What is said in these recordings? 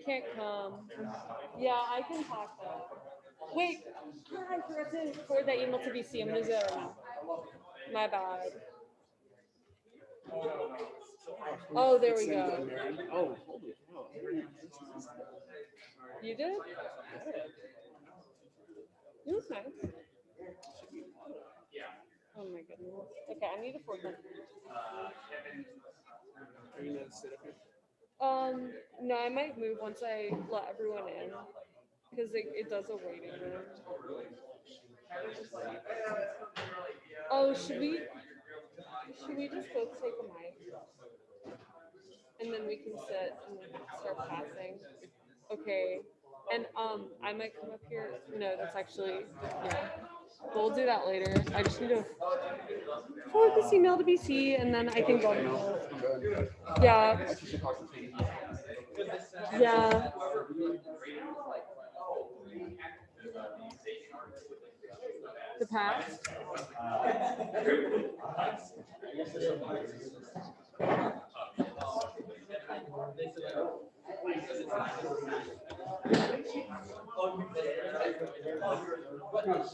can't come. Yeah, I can talk though. Wait, I forgot to forward that email to BC. I'm gonna do that right now. My bad. Oh, there we go. Oh, holy cow. You did? It was nice. Oh my goodness. Okay, I need to forward that. Are you gonna sit up here? No, I might move once I let everyone in, because it does a waiting room. Oh, should we just both take a mic? And then we can sit and start passing. Okay. And I might come up here. No, that's actually, yeah. We'll do that later. I just need to forward this email to BC and then I can go. Yeah. Yeah. The past.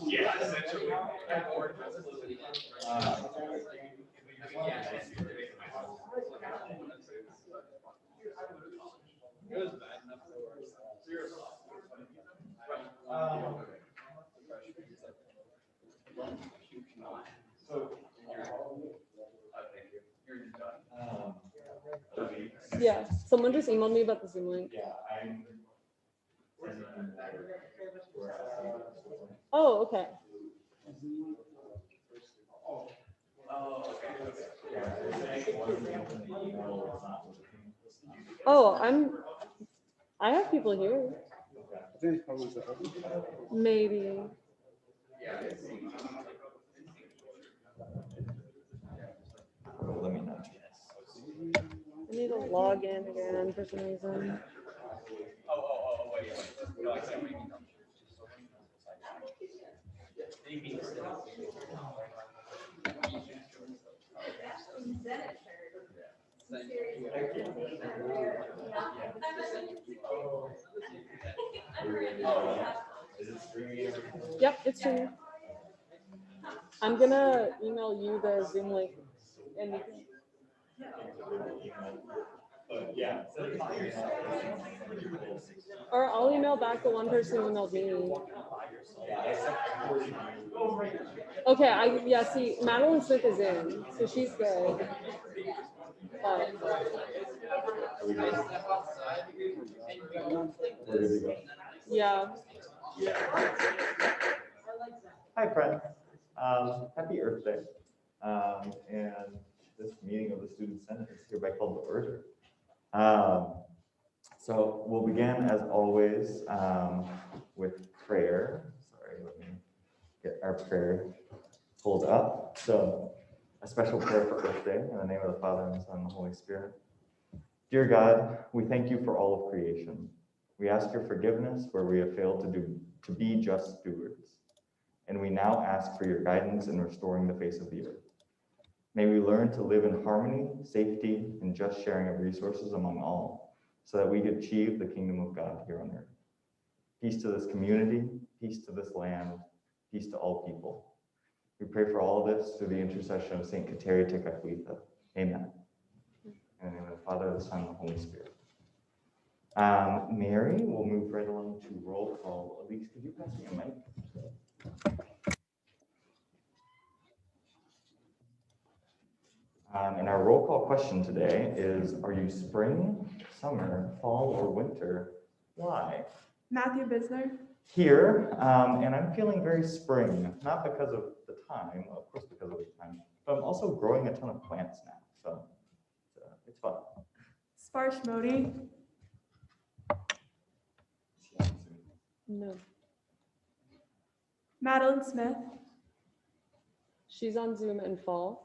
Yeah, essentially. Yeah, someone just emailed me about the Zoom link. Oh, okay. Oh, I have people here. Maybe. Let me know. I need to log in again for some reason. Yep, it's streaming. I'm gonna email you the Zoom link and you can. Or I'll email back the one person who emailed me. Okay, yeah, see, Madeline Smith is in, so she's good. But yeah. Hi, friends. Happy Earth Day. And this meeting of the Student Senate is hereby called to order. So we'll begin, as always, with prayer. Sorry, let me get our prayer pulled up. So a special prayer for Earth Day in the name of the Father, and the Son, and the Holy Spirit. Dear God, we thank you for all of creation. We ask your forgiveness where we have failed to be just stewards. And we now ask for your guidance in restoring the face of the earth. May we learn to live in harmony, safety, and just sharing of resources among all, so that we achieve the kingdom of God here on earth. Peace to this community, peace to this land, peace to all people. We pray for all of this through the intercession of Saint Kateri Tekakwitha. Amen. In the name of the Father, the Son, and the Holy Spirit. Mary, we'll move right along to roll call. Elise, could you pass me a mic? And our roll call question today is, are you spring, summer, fall, or winter? Why? Matthew Bisner. Here, and I'm feeling very spring, not because of the time, of course because of the time, but I'm also growing a ton of plants now, so it's fun. Sparsh Modi. No. Madeline Smith. She's on Zoom in fall.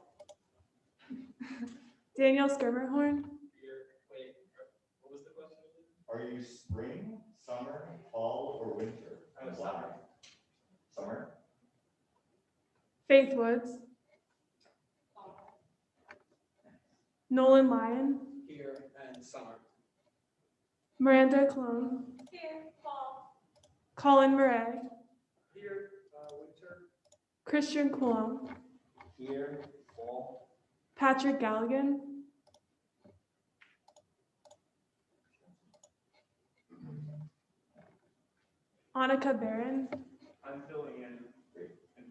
Daniel Skirmerhorn. Wait, what was the question? Are you spring, summer, fall, or winter? And why? Summer. Faith Woods. Nolan Lyon. Here and summer. Miranda Cologne. Here, Paul. Colin Murray. Here, Winter. Christian Coulomb. Here, Paul. Patrick Galligan. Annika Barron. I'm filling in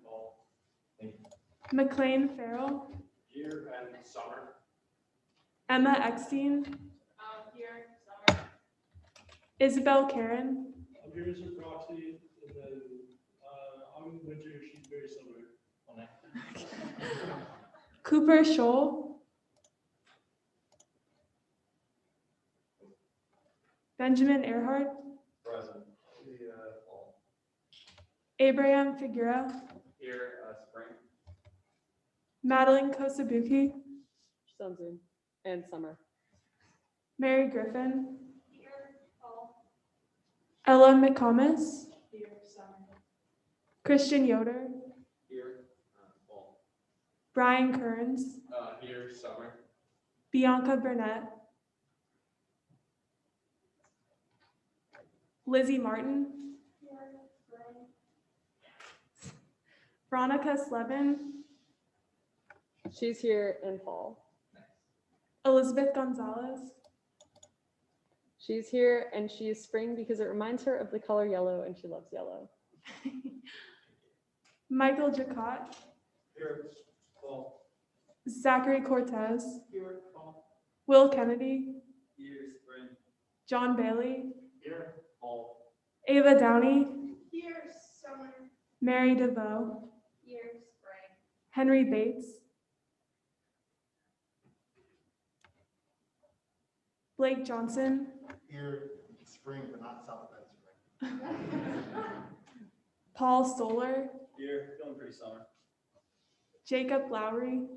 Paul. McLean Farrell. Here and Summer. Emma Eckstein. Here, Summer. Isabel Karen. I'm here as a proxy, and then I'm Winter. She's very similar. Cooper Scholl. Benjamin Earhart. Present. Paul. Abraham Figuera. Here, Spring. Madeline Kosabuki. She's on Zoom. And Summer. Mary Griffin. Here, Paul. Ella McComas. Here, Summer. Christian Yoder. Here, Paul. Brian Kearns. Here, Summer. Bianca Burnett. Lizzie Martin. Here, Spring. Veronica Slevin. She's here and fall. Elizabeth Gonzalez. She's here and she is spring because it reminds her of the color yellow and she loves yellow. Michael Jacot. Here, Paul. Zachary Cortez. Here, Paul. Will Kennedy. Here, Spring. John Bailey. Here, Paul. Ava Downey. Here, Summer. Mary DeVoe. Here, Spring. Henry Bates. Blake Johnson. Here, spring, but not Southside spring. Paul Stoller. Here, feeling pretty summer. Jacob Lowry.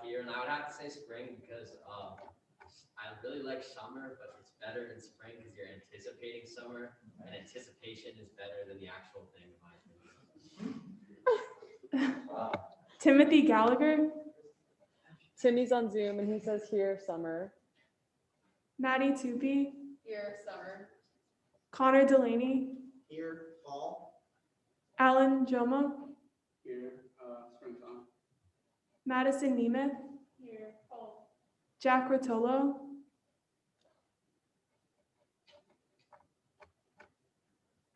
Here, and I would have to say spring because I really like summer, but it's better in spring because you're anticipating summer, and anticipation is better than the actual thing, in my opinion. Timothy Gallagher. Timmy's on Zoom and he says here, Summer. Maddie Tupy. Here, Summer. Connor Delaney. Here, fall. Alan Joma. Here, springtime. Madison Nemeth. Here, Paul. Jack Rotolo.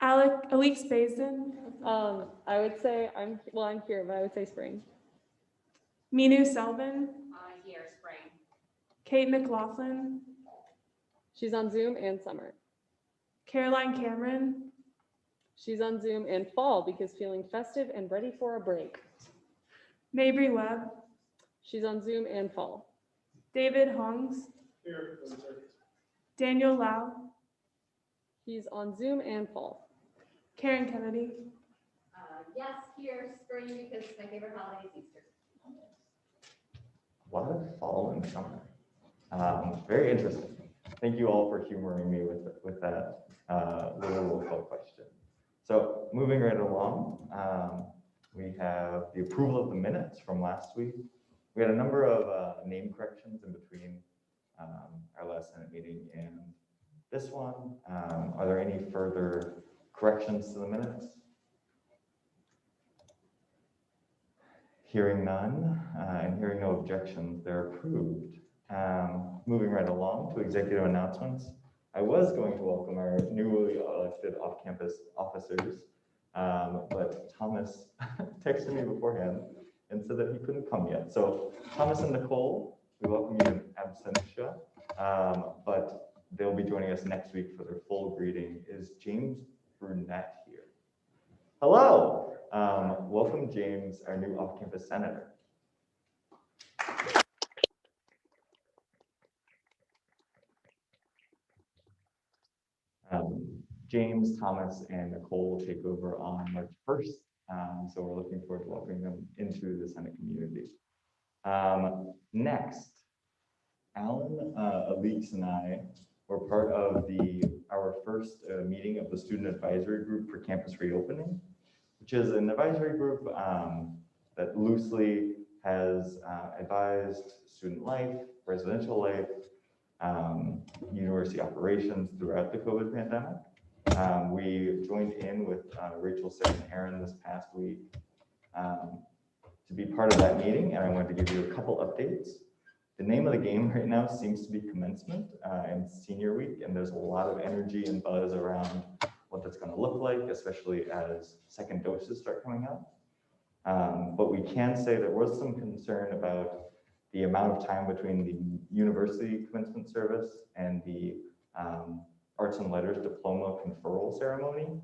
Alex Bazin. I would say I'm here, but I would say spring. Minu Selvin. Here, Spring. Kate McLaughlin. She's on Zoom and Summer. Caroline Cameron. She's on Zoom and fall because feeling festive and ready for a break. Mabry Webb. She's on Zoom and fall. David Hongs. Here, Winter. Daniel Lau. He's on Zoom and fall. Karen Kennedy. Yes, here, Spring, because my favorite holiday is Easter. A lot of fall and summer. Very interesting. Thank you all for humoring me with that little fall question. So moving right along, we have the approval of the minutes from last week. We had a number of name corrections in between our last Senate meeting and this one. Are there any further corrections to the minutes? Hearing none and hearing no objections, they're approved. Moving right along to executive announcements. I was going to welcome our newly elected off-campus officers, but Thomas texted me beforehand and said that he couldn't come yet. So Thomas and Nicole, we welcome you in absentia, but they'll be joining us next week for their full greeting. Is James Brunette here? Hello. Welcome, James, our new off-campus senator. James, Thomas, and Nicole will take over on March 1st. So we're looking forward to welcoming them into the Senate community. Next, Alan, Alix, and I were part of our first meeting of the Student Advisory Group for Campus Reopening, which is an advisory group that loosely has advised student life, residential life, university operations throughout the COVID pandemic. We joined in with Rachel, Sarah, and Aaron this past week to be part of that meeting, and I wanted to give you a couple updates. The name of the game right now seems to be commencement and senior week, and there's a lot of energy and buzz around what that's going to look like, especially as second doses start coming out. But we can say there was some concern about the amount of time between the university commencement service and the Arts and Letters diploma conferral ceremony.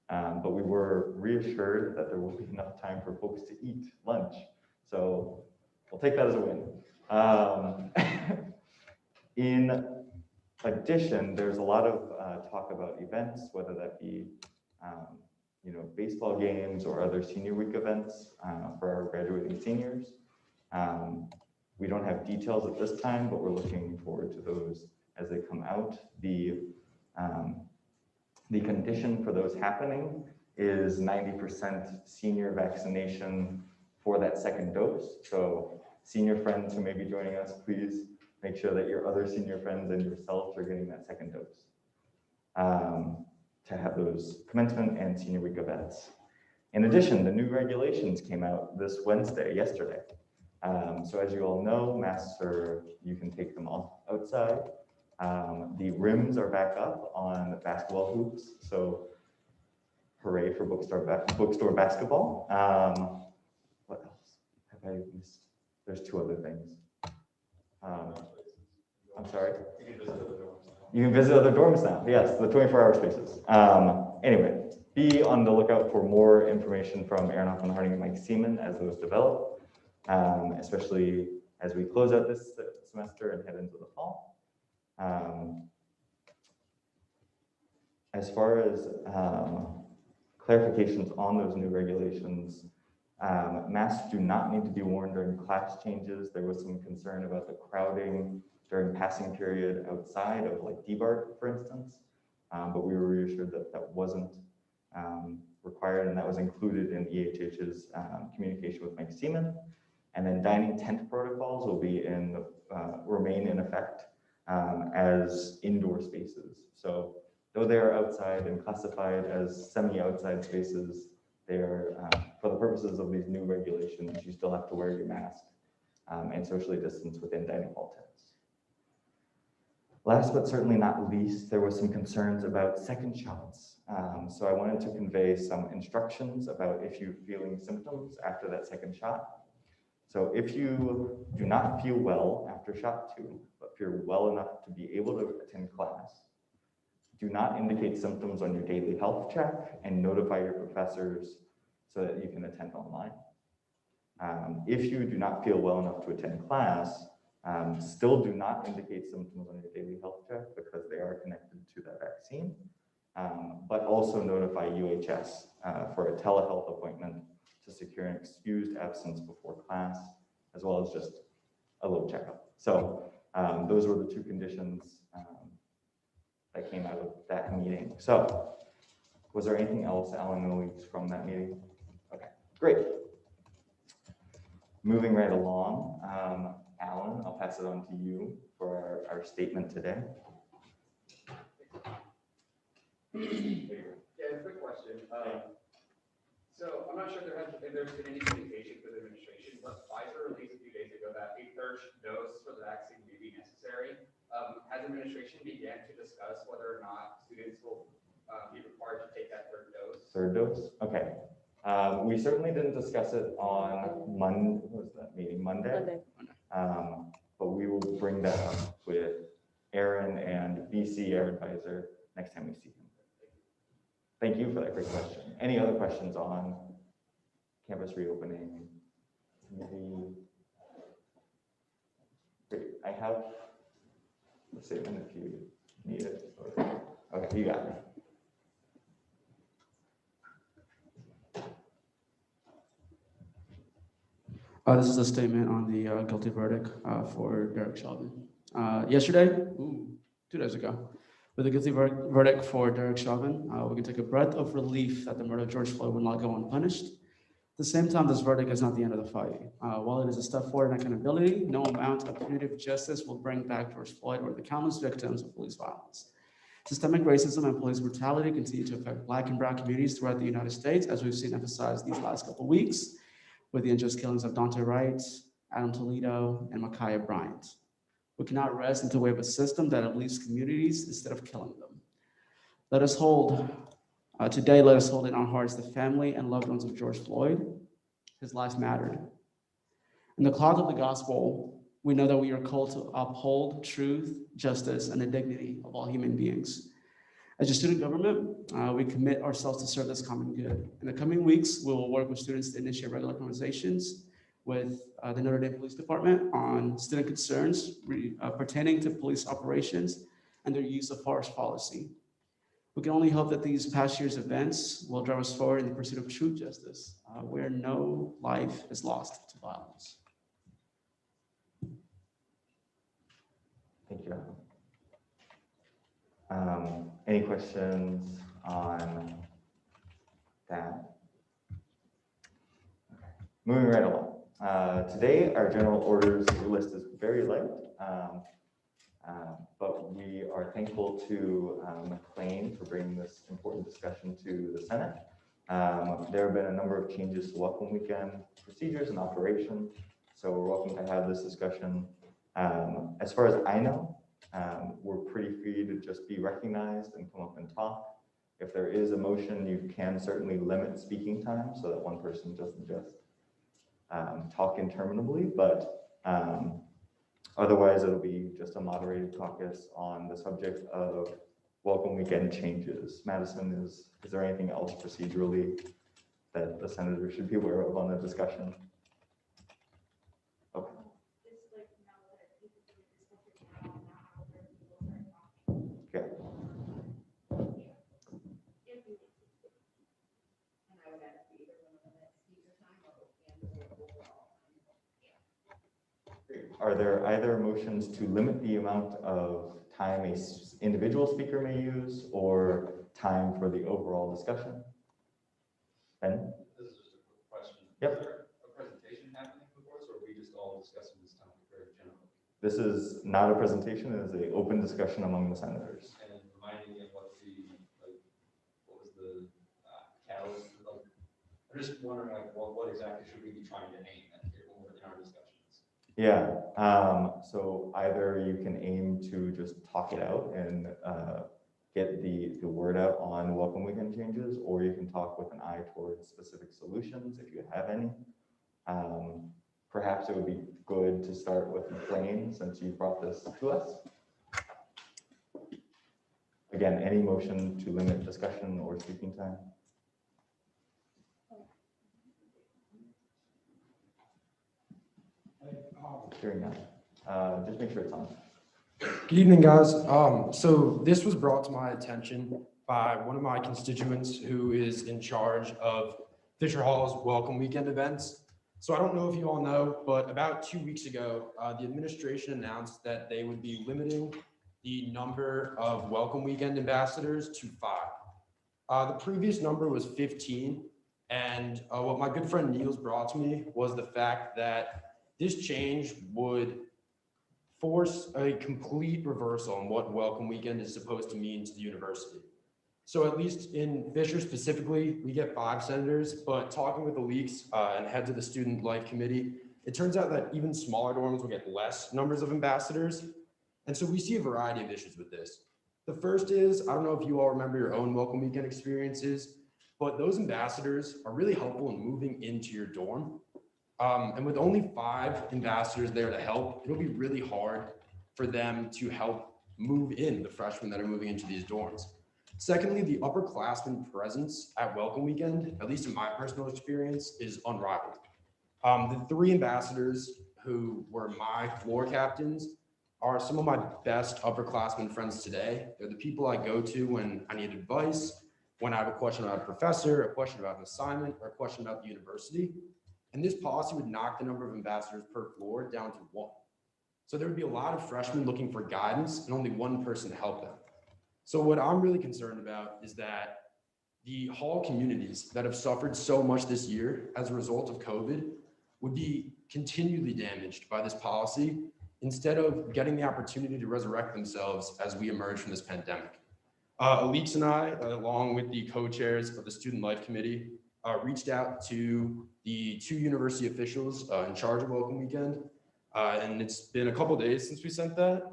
But we were reassured that there will be enough time for folks to eat lunch. So we'll take that as a win. In addition, there's a lot of talk about events, whether that be baseball games or other senior week events for our graduating seniors. We don't have details at this time, but we're looking forward to those as they come out. The condition for those happening is 90% senior vaccination for that second dose. So senior friends who may be joining us, please make sure that your other senior friends and yourselves are getting that second dose to have those commencement and senior week events. In addition, the new regulations came out this Wednesday, yesterday. So as you all know, masks you can take them off outside. The rims are back up on basketball hoops, so hooray for bookstore basketball. What else have I missed? There's two other things. I'm sorry? You can visit other dorms now. Yes, the 24-hour spaces. Anyway, be on the lookout for more information from Aaron Hoffman-Harding and Mike Seaman as those develop, especially as we close out this semester and head into the fall. As far as clarifications on those new regulations, masks do not need to be worn during class changes. There was some concern about the crowding during passing period outside of like DBART, for instance, but we were reassured that that wasn't required, and that was included in EHH's communication with Mike Seaman. And then dining tent protocols will be remain in effect as indoor spaces. So though they are outside and classified as semi-outside spaces, they are, for the purposes of these new regulations, you still have to wear your mask and socially distance within dining hall tents. Last but certainly not least, there was some concerns about second shots. So I wanted to convey some instructions about if you're feeling symptoms after that second shot. So if you do not feel well after shot 2, but feel well enough to be able to attend class, do not indicate symptoms on your daily health check and notify your professors so that you can attend online. If you do not feel well enough to attend class, still do not indicate symptoms on your daily health check because they are connected to that vaccine, but also notify UHS for a telehealth appointment to secure an excused absence before class, as well as just a little checkup. So those were the two conditions that came out of that meeting. So was there anything else, Alan, Louise, from that meeting? Okay, great. Moving right along, Alan, I'll pass it on to you for our statement today. Yeah, quick question. So I'm not sure if there's been any communication with the administration, but Pfizer released a few days ago that a third dose for the vaccine may be necessary. Has administration began to discuss whether or not students will be required to take that third dose? Third dose? Okay. We certainly didn't discuss it on Monday. What was that meeting? Monday? But we will bring that up with Aaron and BC, our advisor, next time we see him. Thank you for that great question. Any other questions on campus reopening? Maybe. Great. I have the statement if you need it. Okay, you got it. This is a statement on the guilty verdict for Derek Chauvin. Yesterday, 2 days ago, with a guilty verdict for Derek Chauvin, we can take a breath of relief that the murder of George Floyd will not go unpunished. At the same time, this verdict is not the end of the fight. While it is a step forward in accountability, no amount of punitive justice will bring back George Floyd or the countless victims of police violence. Systemic racism and police brutality continue to affect Black and Brown communities throughout the United States, as we've seen emphasized these last couple of weeks, with the unjust killings of Dante Wright, Adam Toledo, and Ma'Khia Bryant. We cannot rest until we have a system that uplifts communities instead of killing them. Today, let us hold in our hearts the family and loved ones of George Floyd. His life mattered. In the cloud of the gospel, we know that we are called to uphold truth, justice, and the dignity of all human beings. As a student government, we commit ourselves to serve this common good. In the coming weeks, we will work with students to initiate regular conversations with the Notre Dame Police Department on student concerns pertaining to police operations and their use of force policy. We can only hope that these past year's events will drive us forward in the pursuit of true justice, where no life is lost to violence. Thank you. Any questions on that? Okay. Moving right along. Today, our general orders list is very light, but we are thankful to McLean for bringing this important discussion to the Senate. There have been a number of changes to Welcome Weekend procedures and operation, so we're welcome to have this discussion. As far as I know, we're pretty free to just be recognized and come up and talk. If there is a motion, you can certainly limit speaking time so that one person doesn't just talk interminably, but otherwise it'll be just a moderated caucus on the subject of Welcome Weekend changes. Madison, is there anything else procedurally that the senator should be aware of on the discussion? Okay. Okay. Are there either motions to limit the amount of time an individual speaker may use or time for the overall discussion? Ben? This is just a quick question. Yep. Is there a presentation happening before us, or are we just all discussing this topic very generally? This is not a presentation, it is an open discussion among the senators. And reminding me of what was the catalyst? I'm just wondering, what exactly should we be trying to aim at here when we're in our discussions? Yeah, so either you can aim to just talk it out and get the word out on Welcome Weekend changes, or you can talk with an eye towards specific solutions if you have any. Perhaps it would be good to start with McLean since you brought this to us. Again, any motion to limit discussion or speaking time? Hearing none. Just make sure it's on. Good evening, guys. So this was brought to my attention by one of my constituents who is in charge of Fisher Hall's Welcome Weekend events. So I don't know if you all know, but about 2 weeks ago, the administration announced that they would be limiting the number of Welcome Weekend ambassadors to 5. The previous number was 15. And what my good friend Niels brought to me was the fact that this change would force a complete reversal on what Welcome Weekend is supposed to mean to the university. So at least in Fisher specifically, we get 5 senators, but talking with the leaks and heads of the Student Life Committee, it turns out that even smaller dorms will get less numbers of ambassadors. And so we see a variety of issues with this. The first is, I don't know if you all remember your own Welcome Weekend experiences, but those ambassadors are really helpful in moving into your dorm. And with only 5 ambassadors there to help, it'll be really hard for them to help move in the freshmen that are moving into these dorms. Secondly, the upperclassmen presence at Welcome Weekend, at least in my personal experience, is unrivaled. The 3 ambassadors who were my floor captains are some of my best upperclassmen friends today. They're the people I go to when I need advice, when I have a question about a professor, a question about an assignment, or a question about the university. And this policy would knock the number of ambassadors per floor down to 1. So there would be a lot of freshmen looking for guidance and only 1 person to help them. So what I'm really concerned about is that the hall communities that have suffered so much this year as a result of COVID would be continually damaged by this policy instead of getting the opportunity to resurrect themselves as we emerge from this pandemic. Alix and I, along with the co-chairs of the Student Life Committee, reached out to the 2 university officials in charge of Welcome Weekend. And it's been a couple days since we sent that.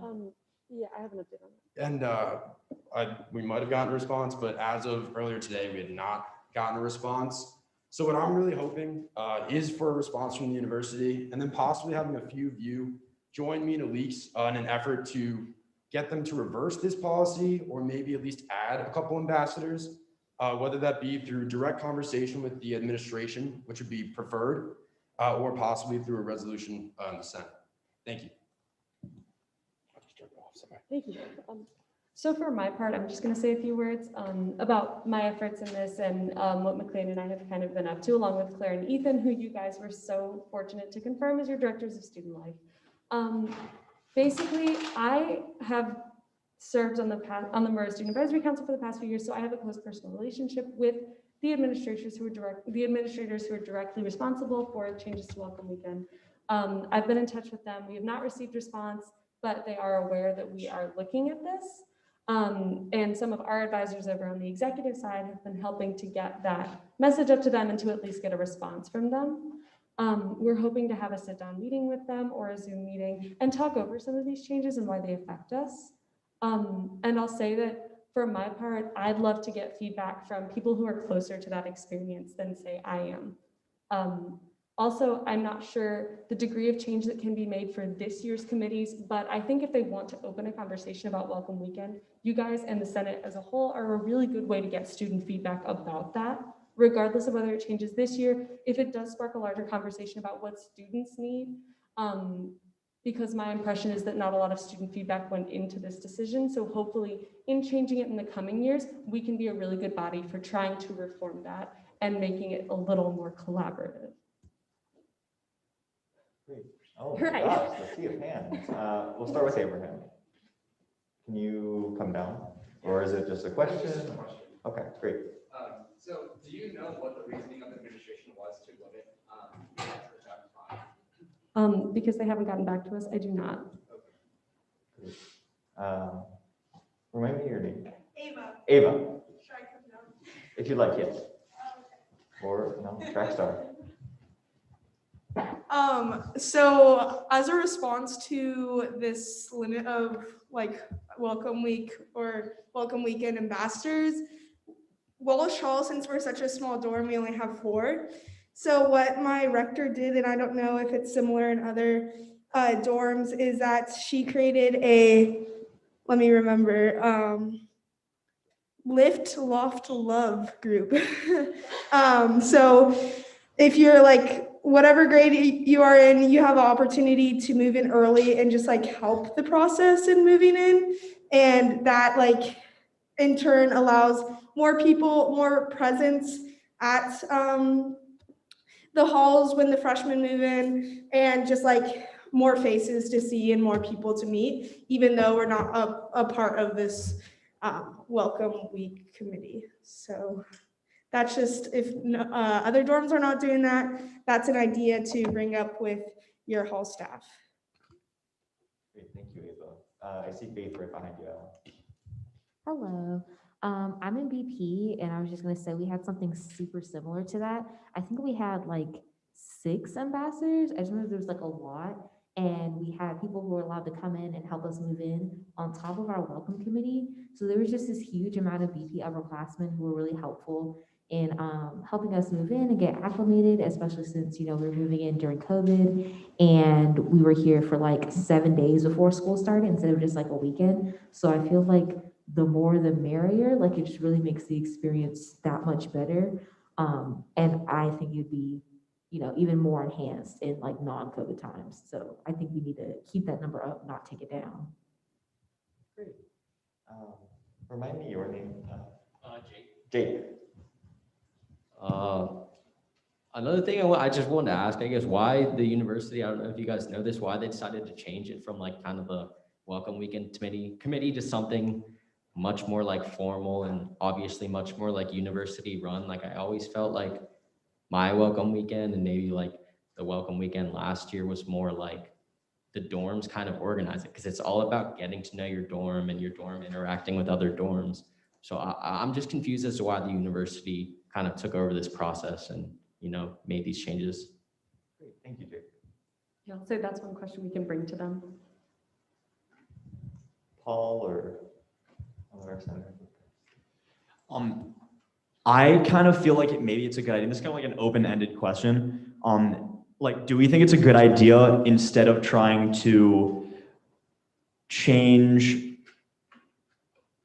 Yeah, I have an update on that. And we might have gotten a response, but as of earlier today, we had not gotten a response. So what I'm really hoping is for a response from the university, and then possibly having a few of you join me and Alix in an effort to get them to reverse this policy, or maybe at least add a couple ambassadors, whether that be through direct conversation with the administration, which would be preferred, or possibly through a resolution in the Senate. Thank you. Thank you. So for my part, I'm just going to say a few words about my efforts in this and what McLean and I have kind of been up to, along with Claire and Ethan, who you guys were so fortunate to confirm as your directors of student life. Basically, I have served on the Murrah Student Advisory Council for the past few years, so I have a close personal relationship with the administrators who are directly responsible for changes to Welcome Weekend. I've been in touch with them. We have not received response, but they are aware that we are looking at this. And some of our advisors over on the executive side have been helping to get that message up to them and to at least get a response from them. We're hoping to have a sit-down meeting with them or a Zoom meeting and talk over some of these changes and why they affect us. And I'll say that for my part, I'd love to get feedback from people who are closer to that experience than say I am. Also, I'm not sure the degree of change that can be made for this year's committees, but I think if they want to open a conversation about Welcome Weekend, you guys and the Senate as a whole are a really good way to get student feedback about that, regardless of whether it changes this year. If it does spark a larger conversation about what students need, because my impression is that not a lot of student feedback went into this decision. So hopefully in changing it in the coming years, we can be a really good body for trying to reform that and making it a little more collaborative. Great. Oh my gosh, the sea of hands. We'll start with Abraham. Can you come down? Or is it just a question? Just a question. Okay, great. So do you know what the reasoning of the administration was to limit Chapter 5? Because they haven't gotten back to us, I do not. Great. Remind me your name. Ava. Ava. Should I come down? If you'd like, yes. Or no, track star. So as a response to this limit of like Welcome Week or Welcome Weekend ambassadors, Wallace Hall, since we're such a small dorm, we only have 4. So what my rector did, and I don't know if it's similar in other dorms, is that she created a, let me remember, Lift, Loft, Love group. So if you're like, whatever grade you are in, you have the opportunity to move in early and just like help the process in moving in. And that like in turn allows more people, more presence at the halls when the freshmen move in, and just like more faces to see and more people to meet, even though we're not a part of this Welcome Week committee. So that's just, if other dorms are not doing that, that's an idea to bring up with your hall staff. Great, thank you, Ava. I see Faith right behind you. Hello. I'm in BP, and I was just going to say we had something super similar to that. I think we had like 6 ambassadors. I just remember there was like a lot, and we had people who were allowed to come in and help us move in on top of our welcome committee. So there was just this huge amount of BP upperclassmen who were really helpful in helping us move in and get acclimated, especially since, you know, we were moving in during COVID, and we were here for like 7 days before school started instead of just like a weekend. So I feel like the more the merrier, like it just really makes the experience that much better. And I think it'd be, you know, even more enhanced in like non-COVID times. So I think we need to keep that number up, not take it down. Great. Remind me your name. Jake. Jake. Another thing I just wanted to ask, I guess, why the university, I don't know if you guys know this, why they decided to change it from like kind of a Welcome Weekend committee to something much more like formal and obviously much more like university run. Like I always felt like my welcome weekend and maybe like the welcome weekend last year was more like the dorms kind of organize it because it's all about getting to know your dorm and your dorm interacting with other dorms. So I'm just confused as to why the university kind of took over this process and, made these changes. Great, thank you, Jake. Yeah, so that's one question we can bring to them. Paul or one of our senators? I kind of feel like maybe it's a good idea. This is kind of like an open-ended question. Like, do we think it's a good idea instead of trying to change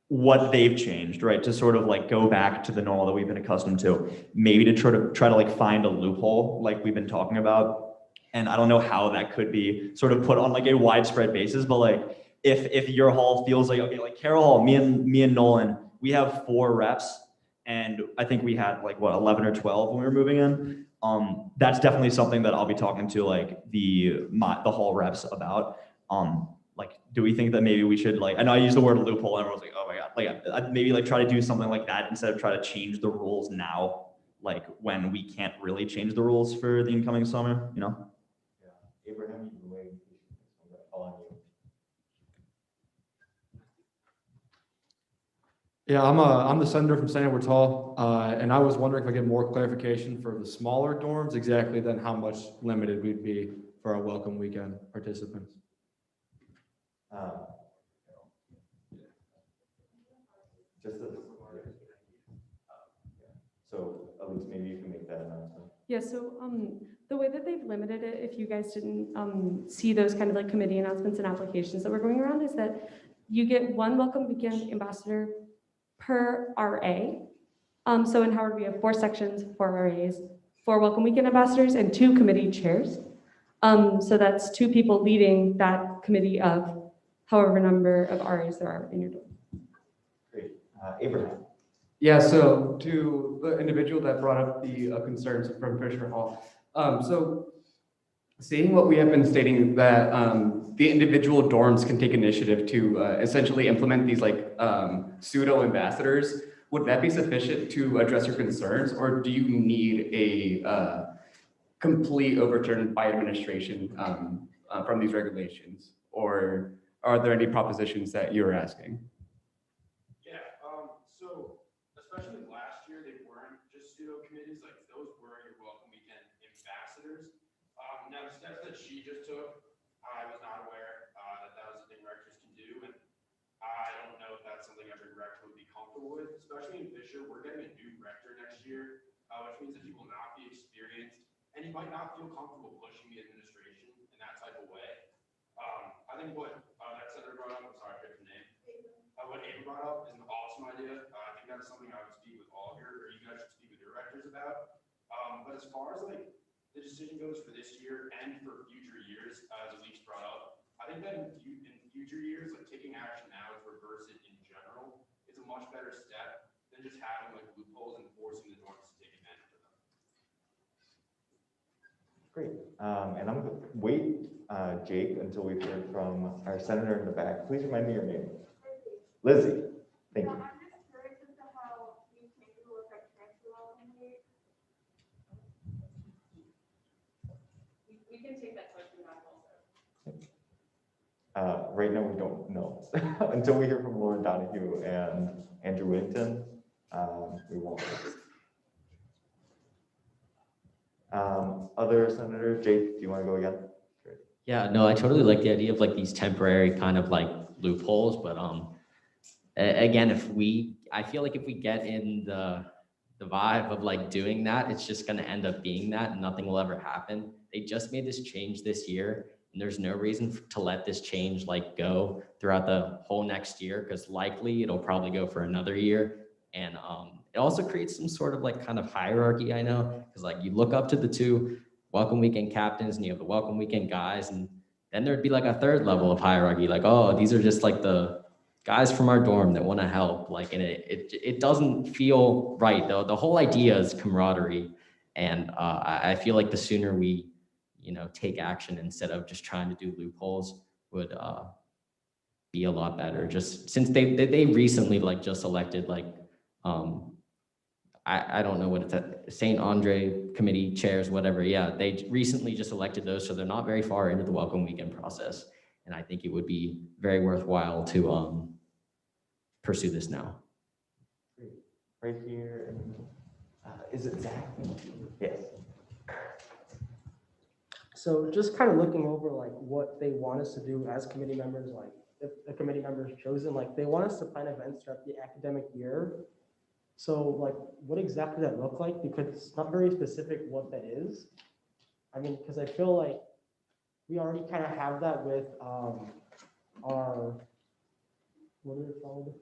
what they've changed, right? To sort of like go back to the normal that we've been accustomed to, maybe to try to like find a loophole like we've been talking about. And I don't know how that could be sort of put on like a widespread basis, but like if your hall feels like, okay, like Carroll Hall, me and Nolan, we have 4 reps. And I think we had like what 11 or 12 when we were moving in. That's definitely something that I'll be talking to like the hall reps about. Like, do we think that maybe we should like? I know I used the word loophole, and everyone's like, "Oh my god!" Like, I'd maybe like try to do something like that instead of try to change the rules now, like when we can't really change the rules for the incoming summer. Yeah, Abraham, you've been waiting. All on you. Yeah, I'm the senator from St. Edward's Hall, and I was wondering if I get more clarification for the smaller dorms, exactly then how much limited we'd be for our welcome weekend participants. Just as, so at least maybe you can make that announcement. Yeah, so the way that they've limited it, if you guys didn't see those kind of like committee announcements and applications that were going around, is that you get 1 welcome weekend ambassador per RA. So in Howard, we have 4 sections, 4 RAs, 4 welcome weekend ambassadors, and 2 committee chairs. So that's 2 people leading that committee of however number of RAs there are in your dorm. Great. Abraham. Yeah, so to the individual that brought up the concerns from Fisher Hall. So seeing what we have been stating that the individual dorms can take initiative to essentially implement these like pseudo ambassadors, would that be sufficient to address your concerns, or do you need a complete overturn by administration from these regulations, or are there any propositions that you're asking? Yeah, so especially last year, they weren't just pseudo committees, like those were your welcome weekend ambassadors. Now the steps that she just took, I was not aware that was a thing rectors can do, and I don't know if that's something every rector would be comfortable with, especially in Fisher. We're getting a new rector next year, which means that he will not be experienced, and he might not feel comfortable pushing the administration in that type of way. I think what that senator brought up, I'm sorry, I forget the name. What Ava brought up is an awesome idea. I think that's something I would speak with all of or you guys should speak with your rectors about. But as far as like the decision goes for this year and for future years, as Elise brought up, I think that in future years, like taking action now to reverse it in general is a much better step than just having like loopholes and forcing the dorms to take advantage of them. Great. And I'm going to wait, Jake, until we've heard from our senator in the back. Please remind me your name. Lizzie. Thank you. I'm just curious as to how these changes will affect transfer welcome week. We can take that question back also. Right now, we don't know. Until we hear from Lauren Donahue and Andrew Whittington, we won't. Other senators, Jake, do you want to go again? Great. Yeah, no, I totally like the idea of like these temporary kind of like loopholes, but again, I feel like if we get in the vibe of like doing that, it's just going to end up being that and nothing will ever happen. They just made this change this year, and there's no reason to let this change like go throughout the whole next year, because likely it'll probably go for another year. And it also creates some sort of like kind of hierarchy, I know, because like you look up to the 2 welcome weekend captains and you have the welcome weekend guys, and then there'd be like a 3rd level of hierarchy, like, oh, these are just like the guys from our dorm that want to help. Like, and it doesn't feel right though. The whole idea is camaraderie, and I feel like the sooner we, take action instead of just trying to do loopholes would be a lot better, just since they recently like just elected like, I don't know what it's at, St. Andre committee chairs, whatever. Yeah, they recently just elected those, so they're not very far into the welcome weekend process. And I think it would be very worthwhile to pursue this now. Right here. Is it Zach? Yes. So just kind of looking over like what they want us to do as committee members, like if a committee member is chosen, like they want us to plan events throughout the academic year. So like, what exactly does that look like? Because it's not very specific what that is. I mean, because I feel like we already kind of have that with our, what are they called?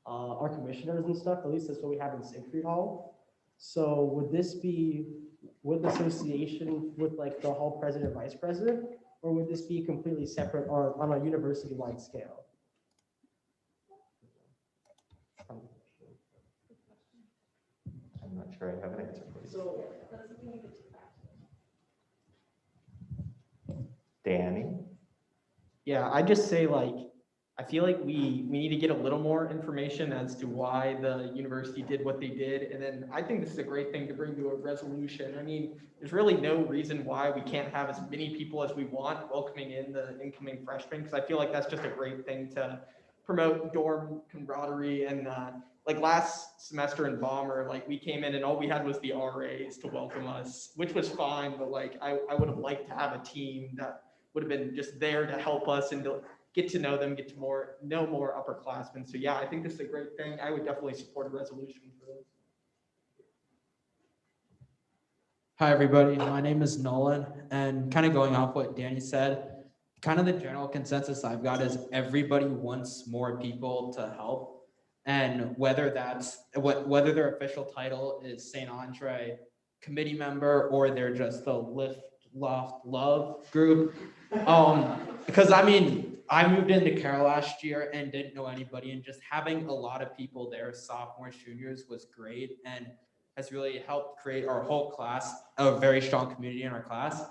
Our commissioners and stuff, at least that's what we have in Siegfried Hall. So would this be with association with like the hall president, vice president, or would this be completely separate or on a university-wide scale? I'm not sure I have an answer for you. Danny? Yeah, I just say like, I feel like we need to get a little more information as to why the university did what they did. And then I think this is a great thing to bring to a resolution. I mean, there's really no reason why we can't have as many people as we want welcoming in the incoming freshmen, because I feel like that's just a great thing to promote dorm camaraderie. And like last semester in Bomber, like we came in and all we had was the RAs to welcome us, which was fine. But like, I would have liked to have a team that would have been just there to help us and to get to know them, get to know more upperclassmen. So yeah, I think this is a great thing. I would definitely support a resolution for this. Hi, everybody. My name is Nolan, and kind of going off what Danny said, kind of the general consensus I've got is everybody wants more people to help. And whether whether their official title is St. Andre committee member or they're just the Lift Loft Love group. Because I mean, I moved into Carroll last year and didn't know anybody, and just having a lot of people there, sophomores, juniors, was great and has really helped create our whole class, a very strong community in our class.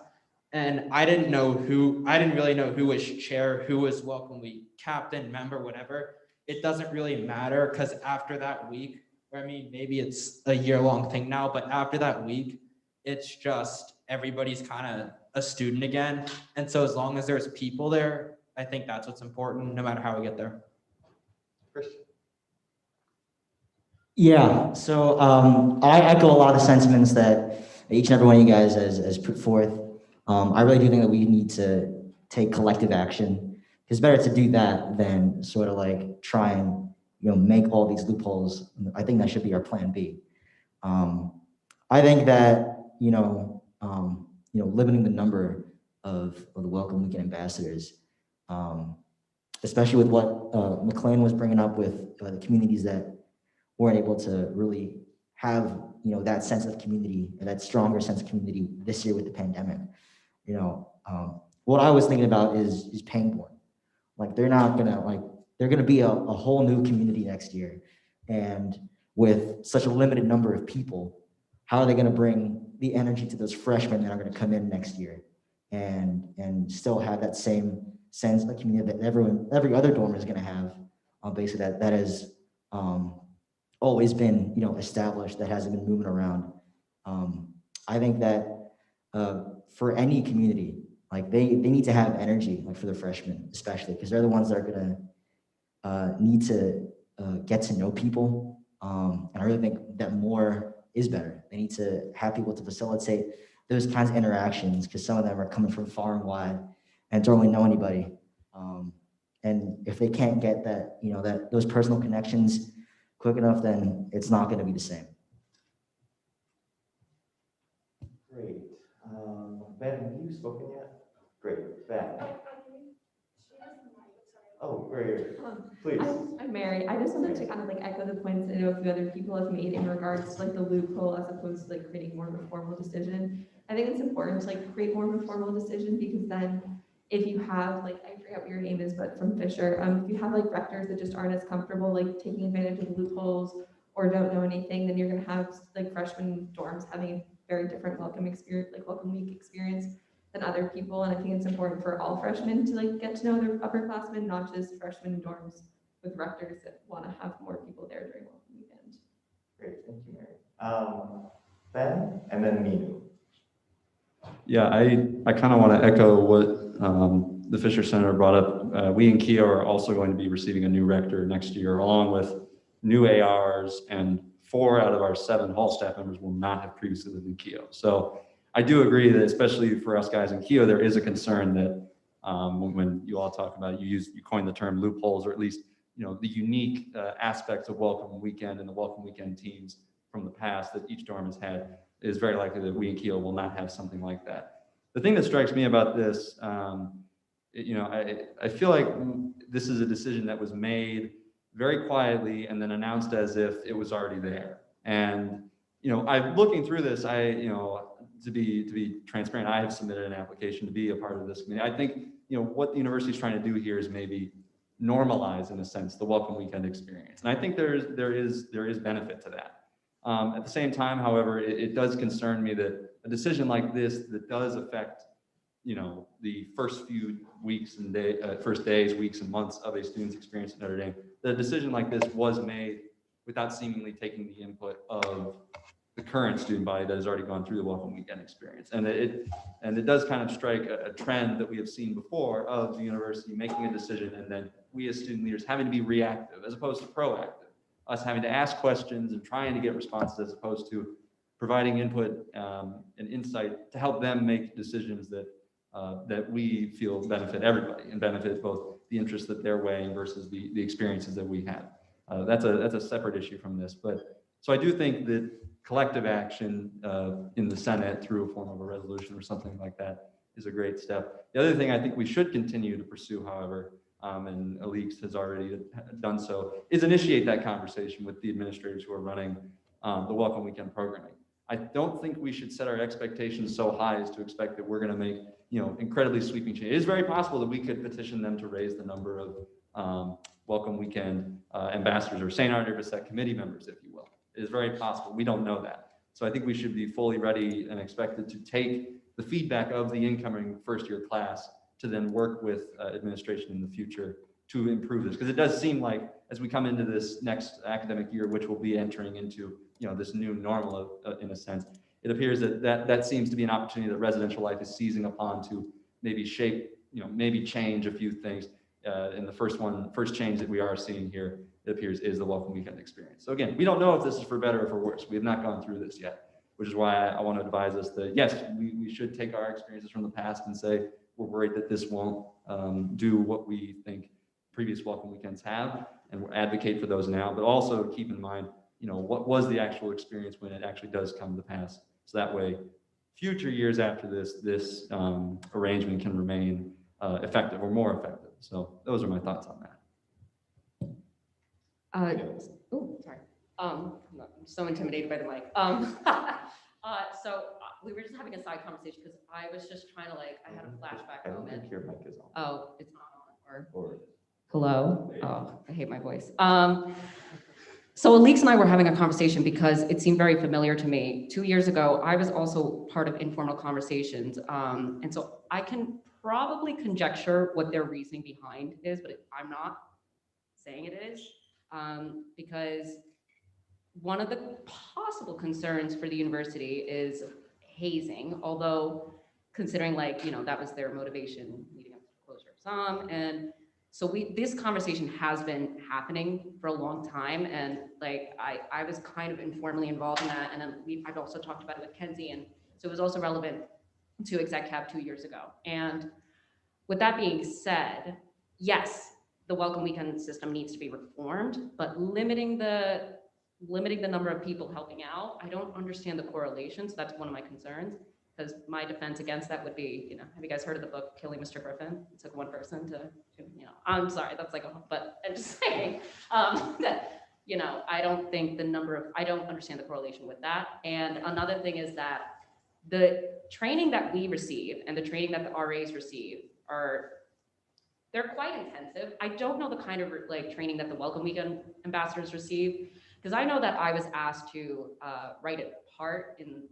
And I didn't really know who was chair, who was welcome week captain, member, whatever. It doesn't really matter, because after that week, or I mean, maybe it's a year-long thing now, but after that week, it's just everybody's kind of a student again. And so as long as there's people there, I think that's what's important, no matter how we get there. Christian? Yeah, so I echo a lot of sentiments that each and every one of you guys has put forth. I really do think that we need to take collective action. It's better to do that than sort of like try and make all these loopholes. I think that should be our plan B. I think that limiting the number of the welcome weekend ambassadors, especially with what McLean was bringing up with the communities that weren't able to really have that sense of community and that stronger sense of community this year with the pandemic. What I was thinking about is Pangborn. Like they're gonna be a whole new community next year, and with such a limited number of people, how are they gonna bring the energy to those freshmen that are gonna come in next year and still have that same sense of community that every other dorm is gonna have, basically that has always been established, that hasn't been moving around. I think that for any community, like they need to have energy, like for the freshmen especially, because they're the ones that are gonna need to get to know people. And I really think that more is better. They need to have people to facilitate those kinds of interactions, because some of them are coming from far and wide and don't really know anybody. And if they can't get that, those personal connections quick enough, then it's not going to be the same. Great. Ben, have you spoken yet? Great. Ben. Oh, great. Please. I'm Mary. I just wanted to kind of like echo the points I know a few other people have made in regards to like the loophole as opposed to like creating more of a formal decision. I think it's important to like create more of a formal decision, because then if you have like, I forget what your name is, but from Fisher, if you have like rectors that just aren't as comfortable like taking advantage of the loopholes or don't know anything, then you're gonna have like freshman dorms having a very different welcome experience, like welcome week experience. than other people. And I think it's important for all freshmen to like get to know their upperclassmen, not just freshmen in dorms with rectors that want to have more people there during welcome weekend. Great, thank you, Mary. Ben, and then Minu. Yeah, I kind of want to echo what the Fisher Center brought up. We in Keogh are also going to be receiving a new rector next year, along with new ARs, and 4 out of our 7 hall staff members will not have previously lived in Keogh. So I do agree that especially for us guys in Keogh, there is a concern that when you all talk about, you coined the term loopholes, or at least the unique aspects of welcome weekend and the welcome weekend teams from the past that each dorm has had. It is very likely that we in Keogh will not have something like that. The thing that strikes me about this, I feel like this is a decision that was made very quietly and then announced as if it was already there. And I'm looking through this. To be transparent, I have submitted an application to be a part of this committee. I think what the university is trying to do here is maybe normalize, in a sense, the welcome weekend experience, and I think there is benefit to that. At the same time, however, it does concern me that a decision like this that does affect, the first few weeks and first days, weeks, and months of a student's experience at Notre Dame, that a decision like this was made without seemingly taking the input of the current student body that has already gone through the welcome weekend experience. And it does kind of strike a trend that we have seen before of the university making a decision and then we as student leaders having to be reactive as opposed to proactive. Us having to ask questions and trying to get responses as opposed to providing input and insight to help them make decisions that we feel benefit everybody and benefit both the interests that they're weighing versus the experiences that we have. That's a separate issue from this. But so I do think that collective action in the Senate through a form of a resolution or something like that is a great step. The other thing I think we should continue to pursue, however, and Alix has already done so, is initiate that conversation with the administrators who are running the welcome weekend programming. I don't think we should set our expectations so high as to expect that we're going to make incredibly sweeping changes. It is very possible that we could petition them to raise the number of welcome weekend ambassadors or St. Arnavista committee members, if you will. It is very possible. We don't know that. So I think we should be fully ready and expected to take the feedback of the incoming first-year class to then work with administration in the future to improve this. Because it does seem like as we come into this next academic year, which will be entering into this new normal in a sense, it appears that seems to be an opportunity that residential life is seizing upon to maybe shape, maybe change a few things. And the first change that we are seeing here, it appears, is the welcome weekend experience. So again, we don't know if this is for better or for worse. We have not gone through this yet, which is why I want to advise us that yes, we should take our experiences from the past and say, we're worried that this won't do what we think previous welcome weekends have, and we'll advocate for those now, but also keep in mind, what was the actual experience when it actually does come to pass. So that way, future years after this arrangement can remain effective or more effective. So those are my thoughts on that. Oh, sorry. I'm so intimidated by the mic. So we were just having a side conversation because I was just trying to I had a flashback I don't moment. think your mic is on. Oh, it's not on. Or Hello? Oh, I hate my voice. So Alix and I were having a conversation because it seemed very familiar to me. 2 years ago, I was also part of informal conversations. And so I can probably conjecture what their reasoning behind is, but I'm not saying it is. Because one of the possible concerns for the university is hazing, although considering that was their motivation leading up to the closure of some. And so this conversation has been happening for a long time. And I was kind of informally involved in that. And then I've also talked about it with Kenzie. And so it was also relevant to Exec Cab 2 years ago. And with that being said, yes, the welcome weekend system needs to be reformed, but limiting the number of people helping out, I don't understand the correlation. So that's one of my concerns. Because my defense against that would be, have you guys heard of the book Killing Mr. Griffin? It took one person to, I'm sorry, that's but I'm just saying that, I don't think I don't understand the correlation with that. And another thing is that the training that we receive and the training that the RAs receive they're quite intensive. I don't know the kind of training that the welcome weekend ambassadors receive, because I know that I was asked to write a part in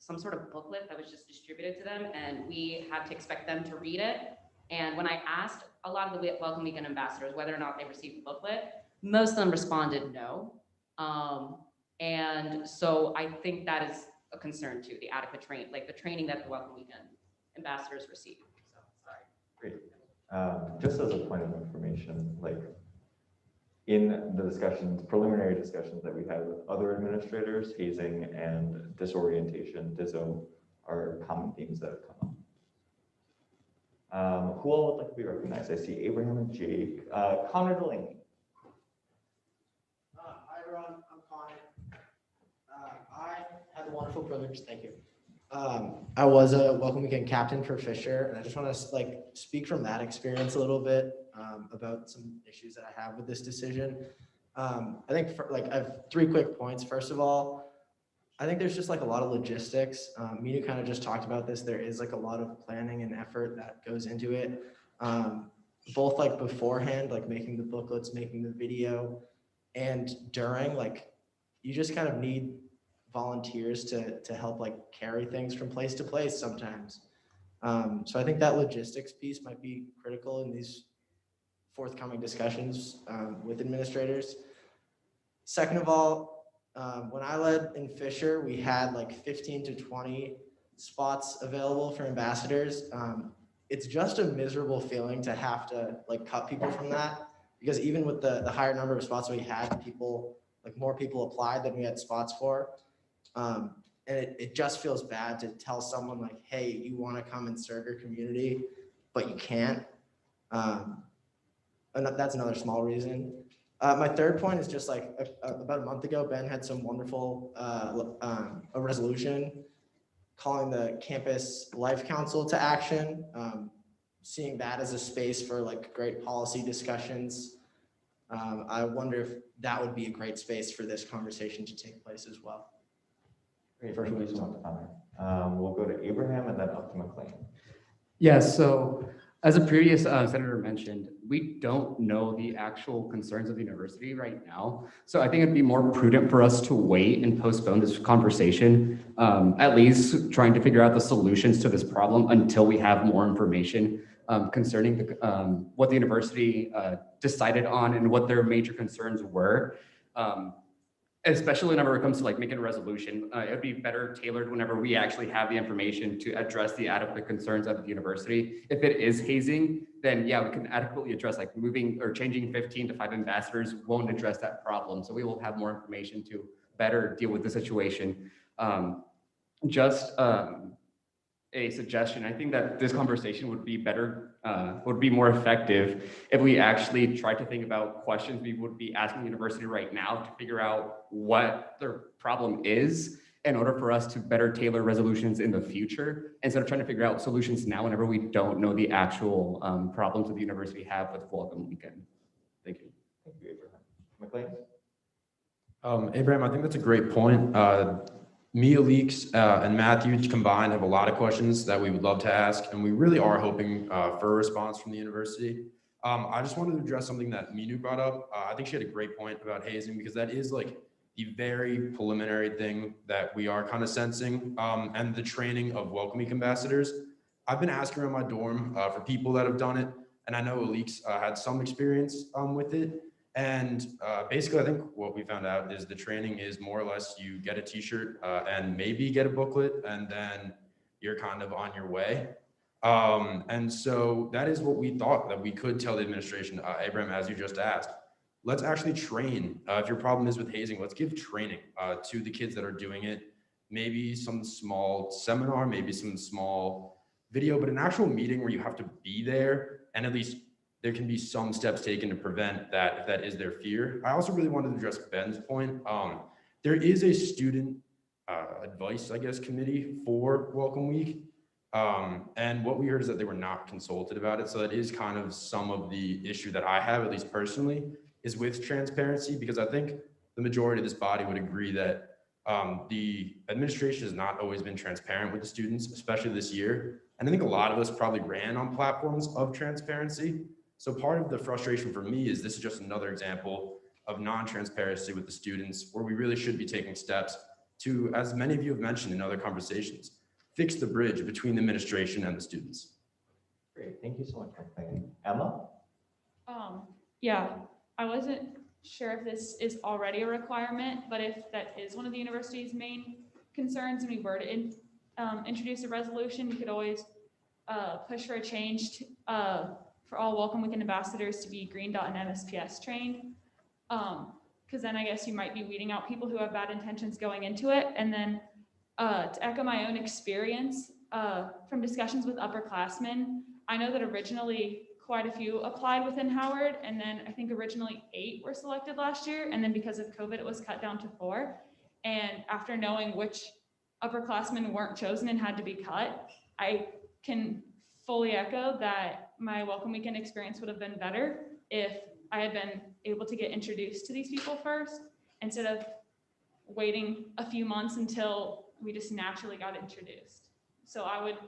some sort of booklet that was just distributed to them, and we had to expect them to read it. And when I asked a lot of the Welcome Weekend ambassadors whether or not they received the booklet, most of them responded no. And so I think that is a concern too, the adequate the training that the Welcome Weekend ambassadors receive. So, sorry. Great. Just as a point of information, like in the discussions, preliminary discussions that we had with other administrators, hazing and disorientation, DISO, are common themes that have come up. Who all would like to be recognized? I see Abraham and Jake. Connor Delaney. Hi everyone, I'm Connor. I had the wonderful privilege, thank you. I was a Welcome Weekend captain for Fisher, and I just want to speak from that experience a little bit about some issues that I have with this decision. I think I have 3 quick points. First of all, I think there's just a lot of logistics. Minu kind of just talked about this. There is a lot of planning and effort that goes into it, both beforehand, making the booklets, making the video, and during. You just kind of need volunteers to help carry things from place to place sometimes. So I think that logistics piece might be critical in these forthcoming discussions with administrators. Second of all, when I led in Fisher, we had 15 to 20 spots available for ambassadors. It's just a miserable feeling to have to cut people from that, because even with the higher number of spots we had, more people applied than we had spots for. And it just feels bad to tell someone hey, you want to come and serve your community, but you can't. And that's another small reason. My third point is just about a month ago, Ben had some wonderful a resolution calling the Campus Life Council to action, seeing that as a space for great policy discussions. I wonder if that would be a great space for this conversation to take place as well. Great, thank you so much, Connor. We'll go to Abraham and then up to McLean. Yeah, so as a previous senator mentioned, we don't know the actual concerns of the university right now. So I think it'd be more prudent for us to wait and postpone this conversation, at least trying to figure out the solutions to this problem until we have more information concerning what the university decided on and what their major concerns were. Especially whenever it comes to making a resolution, it would be better tailored whenever we actually have the information to address the adequate concerns of the university. If it is hazing, then yeah, we can adequately address moving or changing 15 to 5 ambassadors won't address that problem. So we will have more information to better deal with the situation. A suggestion, I think that this conversation would be better, would be more effective if we actually try to think about questions we would be asking the university right now to figure out what their problem is in order for us to better tailor resolutions in the future, instead of trying to figure out solutions now whenever we don't know the actual problems that the university have with Welcome Weekend. Thank you. Thank you, Abraham. McLean? Abraham, I think that's a great point. Me, Alix, and Matthew combined have a lot of questions that we would love to ask, and we really are hoping for a response from the university. I just wanted to address something that Minu brought up. I think she had a great point about hazing, because that is the very preliminary thing that we are kind of sensing, and the training of Welcome Week ambassadors. I've been asking around my dorm for people that have done it, and I know Alix had some experience with it. And basically, I think what we found out is the training is more or less you get a t-shirt and maybe get a booklet, and then you're kind of on your way. And so that is what we thought that we could tell the administration. Abraham, as you just asked, let's actually train. If your problem is with hazing, let's give training to the kids that are doing it. Maybe some small seminar, maybe some small video, but an actual meeting where you have to be there, and at least there can be some steps taken to prevent that if that is their fear. I also really wanted to address Ben's point. There is a student advice, I guess, committee for Welcome Week. And what we heard is that they were not consulted about it. So that is kind of some of the issue that I have, at least personally, is with transparency, because I think the majority of this body would agree that the administration has not always been transparent with the students, especially this year. And I think a lot of us probably ran on platforms of transparency. So part of the frustration for me is this is just another example of non-transparency with the students, where we really should be taking steps to, as many of you have mentioned in other conversations, fix the bridge between the administration and the students. Great, thank you so much, McLean. Emma? Yeah, I wasn't sure if this is already a requirement, but if that is one of the university's main concerns and we were to introduce a resolution, we could always push for a change to, for all Welcome Weekend ambassadors to be Green Dot and MSPS trained. Because then I guess you might be weeding out people who have bad intentions going into it. And then to echo my own experience from discussions with upperclassmen, I know that originally quite a few applied within Howard, and then I think originally 8 were selected last year, and then because of COVID, it was cut down to 4. And after knowing which upperclassmen weren't chosen and had to be cut, I can fully echo that my Welcome Weekend experience would have been better if I had been able to get introduced to these people first, instead of waiting a few months until we just naturally got introduced. So I would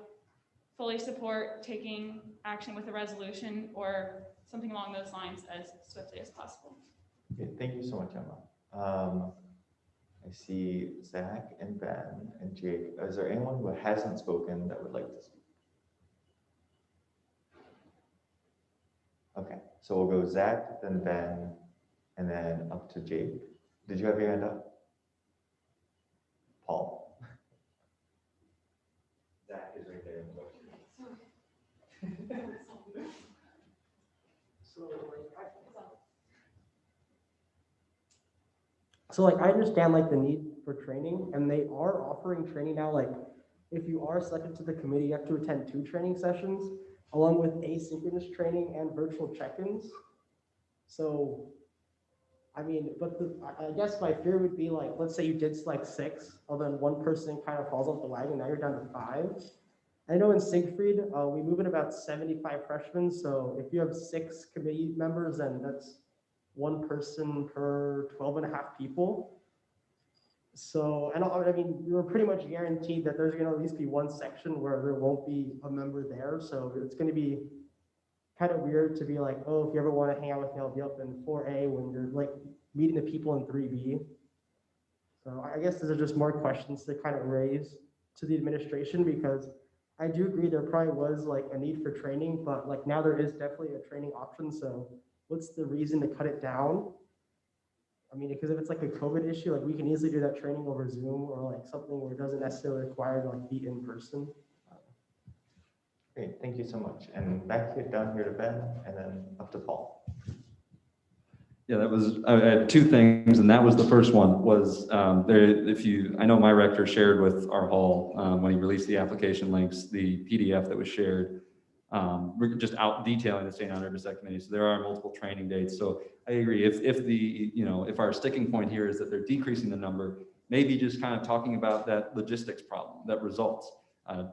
fully support taking action with a resolution or something along those lines as swiftly as possible. Okay, thank you so much, Emma. I see Zach and Ben and Jake. Is there anyone who hasn't spoken that would like to speak? Okay, so we'll go Zach, then Ben, and then up to Jake. Did you have your hand up? Paul. Zach is right there. So like, I understand like the need for training, and they are offering training now. Like, if you are selected to the committee, you have to attend 2 training sessions, along with asynchronous training and virtual check-ins. So, I mean, but I guess my fear would be like, let's say you did select 6, and then one person kind of falls off the wagon, now you're down to 5. I know in Siegfried, we move in about 75 freshmen, so if you have 6 committee members, then that's 1 person per 12 and a half people. So, and I mean, you're pretty much guaranteed that there's gonna at least be 1 section where there won't be a member there, so it's gonna be kind of weird to be like, oh, if you ever wanna hang out with me, I'll be up in 4A when you're like meeting the people in 3B. So I guess those are just more questions to kind of raise to the administration, because I do agree there probably was like a need for training, but like now there is definitely a training option. So what's the reason to cut it down? I mean, because if it's like a COVID issue, like we can easily do that training over Zoom or like something where it doesn't necessarily require to like be in person. Great, thank you so much. And back here, down here to Ben, and then up to Paul. Yeah, that was, I had 2 things, and that was the first one was I know my rector shared with our hall when he released the application links, the PDF that was shared, we're just out detailing the St. Honor Oversight Committee. So there are multiple training dates. So I agree. If our sticking point here is that they're decreasing the number, maybe just kind of talking about that logistics problem that results.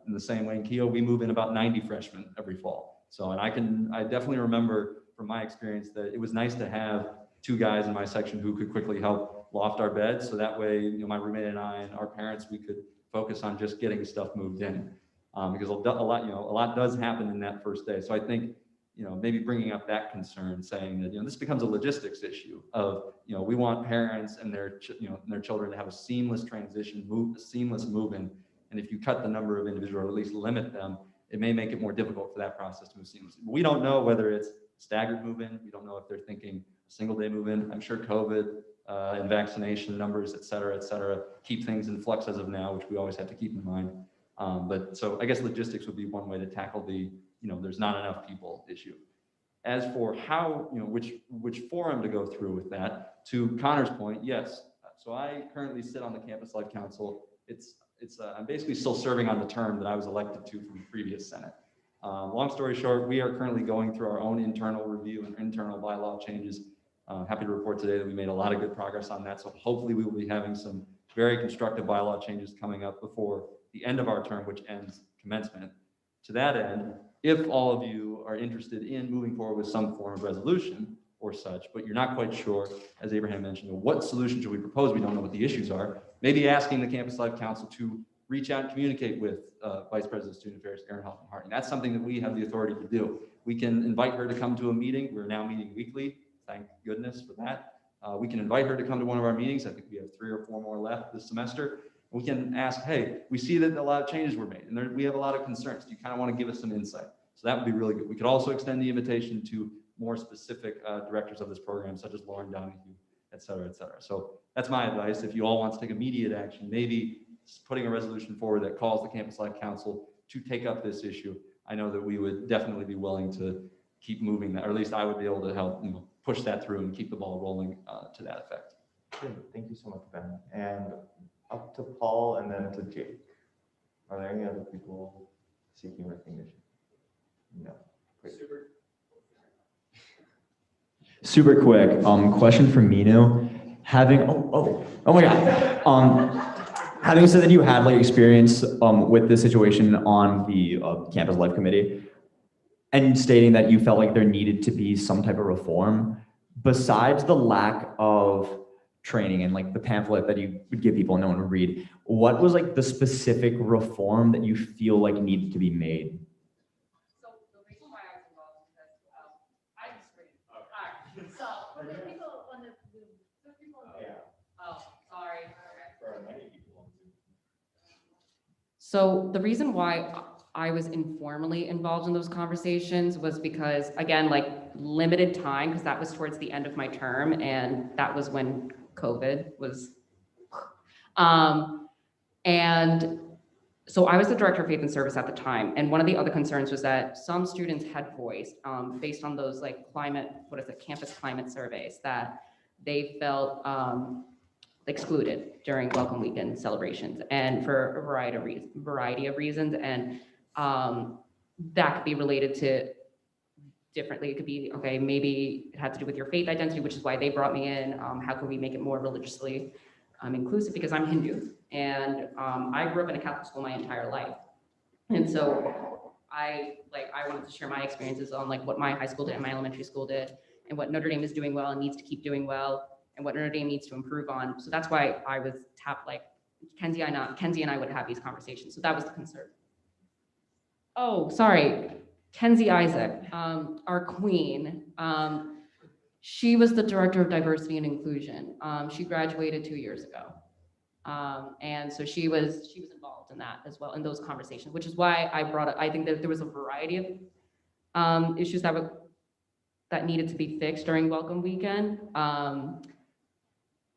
In the same way in Keogh, we move in about 90 freshmen every fall. So, and I definitely remember from my experience that it was nice to have 2 guys in my section who could quickly help loft our beds. So that way, my roommate and I and our parents, we could focus on just getting stuff moved in. Because a lot does happen in that first day. So I think, maybe bringing up that concern, saying that, this becomes a logistics issue of, we want parents and their children to have a seamless transition, seamless move-in. And if you cut the number of individuals, or at least limit them, it may make it more difficult for that process to move seamlessly. We don't know whether it's staggered move-in. We don't know if they're thinking single day move-in. I'm sure COVID and vaccination numbers, et cetera, keep things in flux as of now, which we always have to keep in mind. But so I guess logistics would be one way to tackle the, there's not enough people issue. As for how, which forum to go through with that, to Connor's point, yes. So I currently sit on the Campus Life Council. I'm basically still serving on the term that I was elected to from the previous Senate. Long story short, we are currently going through our own internal review and internal bylaw changes. Happy to report today that we made a lot of good progress on that. So hopefully we will be having some very constructive bylaw changes coming up before the end of our term, which ends commencement. To that end, if all of you are interested in moving forward with some form of resolution or such, but you're not quite sure, as Abraham mentioned, what solution should we propose? We don't know what the issues are. Maybe asking the Campus Life Council to reach out and communicate with Vice President of Student Affairs, Erin Helton Harding. That's something that we have the authority to do. We can invite her to come to a meeting. We're now meeting weekly. Thank goodness for that. We can invite her to come to one of our meetings. I think we have 3 or 4 more left this semester. We can ask, hey, we see that a lot of changes were made, and we have a lot of concerns. Do you kind of want to give us some insight? So that would be really good. We could also extend the invitation to more specific directors of this program, such as Lauren Donahue, et cetera, et cetera. So that's my advice. If you all want to take immediate action, maybe putting a resolution forward that calls the Campus Life Council to take up this issue. I know that we would definitely be willing to keep moving that, or at least I would be able to help push that through and keep the ball rolling to that effect. Good. Thank you so much, Ben. And up to Paul and then to Jake. Are there any other people seeking recognition? No. Great. Super quick, question for Minu. Oh my God. Having said that you had like experience with this situation on the Campus Life Committee, and stating that you felt like there needed to be some type of reform, besides the lack of training and like the pamphlet that you would give people and no one would read, what was like the specific reform that you feel like needed to be made? So the reason why I was involved is because I screened. So people want to oh, sorry. So the reason why I was informally involved in those conversations was because, again, like limited time, because that was towards the end of my term, and that was when COVID was. And so I was the director of faith and service at the time, and one of the other concerns was that some students had voiced, based on those like campus climate surveys, that they felt excluded during Welcome Weekend celebrations, and for a variety of reasons, and that could be related to differently. It could be, okay, maybe it had to do with your faith identity, which is why they brought me in. How can we make it more religiously inclusive? Because I'm Hindu, and I grew up in a Catholic school my entire life, and so I wanted to share my experiences on like what my high school did and my elementary school did, and what Notre Dame is doing well and needs to keep doing well, and what Notre Dame needs to improve on. So that's why I was tapped, like Kenzie and I would have these conversations. So that was the concern. Oh, sorry, Kenzie Isaac, our queen. She was the director of diversity and inclusion. She graduated 2 years ago. And so she was involved in that as well, in those conversations, which is why I brought up, I think that there was a variety of issues that needed to be fixed during Welcome Weekend.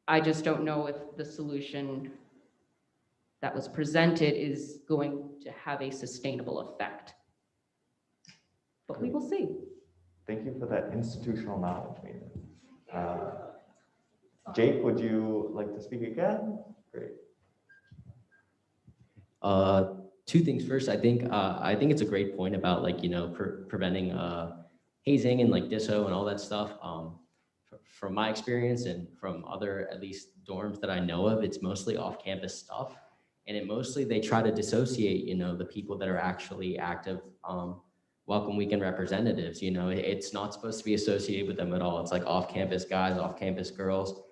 I just don't know if the solution that was presented is going to have a sustainable effect. But we will see. Thank you for that institutional knowledge, Mina. Jake, would you like to speak again? Great. Two things. First, I think it's a great point about like, preventing hazing and like disso and all that stuff. From my experience and from other, at least dorms that I know of, it's mostly off-campus stuff. And they try to dissociate, the people that are actually active Welcome Weekend representatives. It's not supposed to be associated with them at all. It's like off-campus guys, off-campus girls,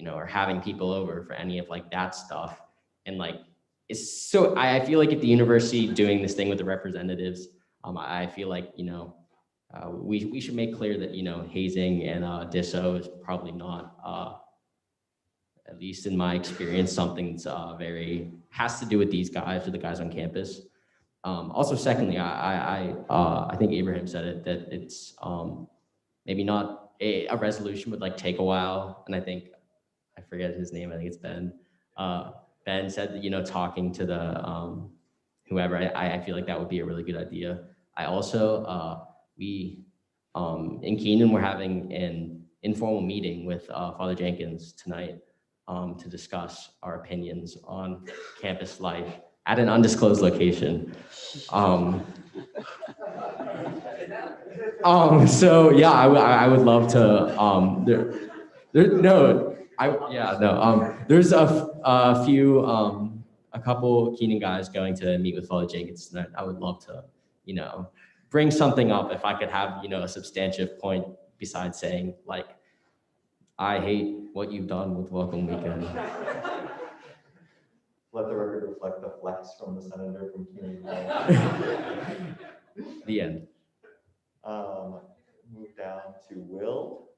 or having people over for any of like that stuff. And like, I feel like if the university doing this thing with the representatives, I feel like, we should make clear that, hazing and disso is probably not, at least in my experience, something that's has to do with these guys or the guys on campus. Also, secondly, I think Abraham said it, that it's maybe not a resolution would like take a while. And I forget his name, I think it's Ben. Ben said that, talking to the whoever, I feel like that would be a really good idea. I also, we in Keenan, we're having an informal meeting with Father Jenkins tonight to discuss our opinions on campus life at an undisclosed location. So yeah, I would love to, there's a couple Keenan guys going to meet with Father Jenkins tonight. I would love to, bring something up if I could have, a substantive point besides saying like, I hate what you've done with Welcome Weekend. Let the record reflect the flex from the senator from Keenan. The end. Move down to Will,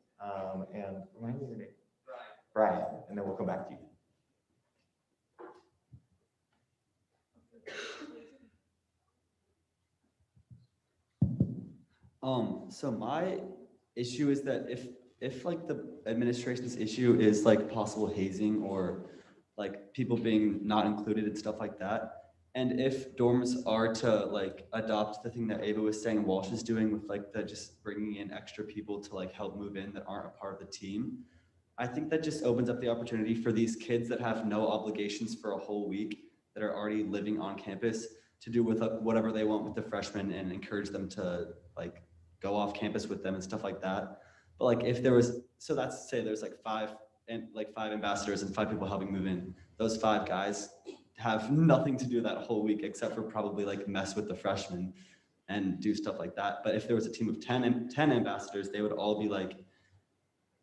and remind me your name. Brian, and then we'll come back to you. So my issue is that if like the administration's issue is like possible hazing or like people being not included and stuff like that, and if dorms are to like adopt the thing that Ava was saying Walsh is doing with like the just bringing in extra people to like help move in that aren't a part of the team, I think that just opens up the opportunity for these kids that have no obligations for a whole week that are already living on campus to do with whatever they want with the freshmen and encourage them to like go off campus with them and stuff like that. But like if there was, so that's say there's like five ambassadors and 5 people helping move in. Those 5 guys have nothing to do that whole week except for probably like mess with the freshmen and do stuff like that. But if there was a team of 10 ambassadors, they would all be like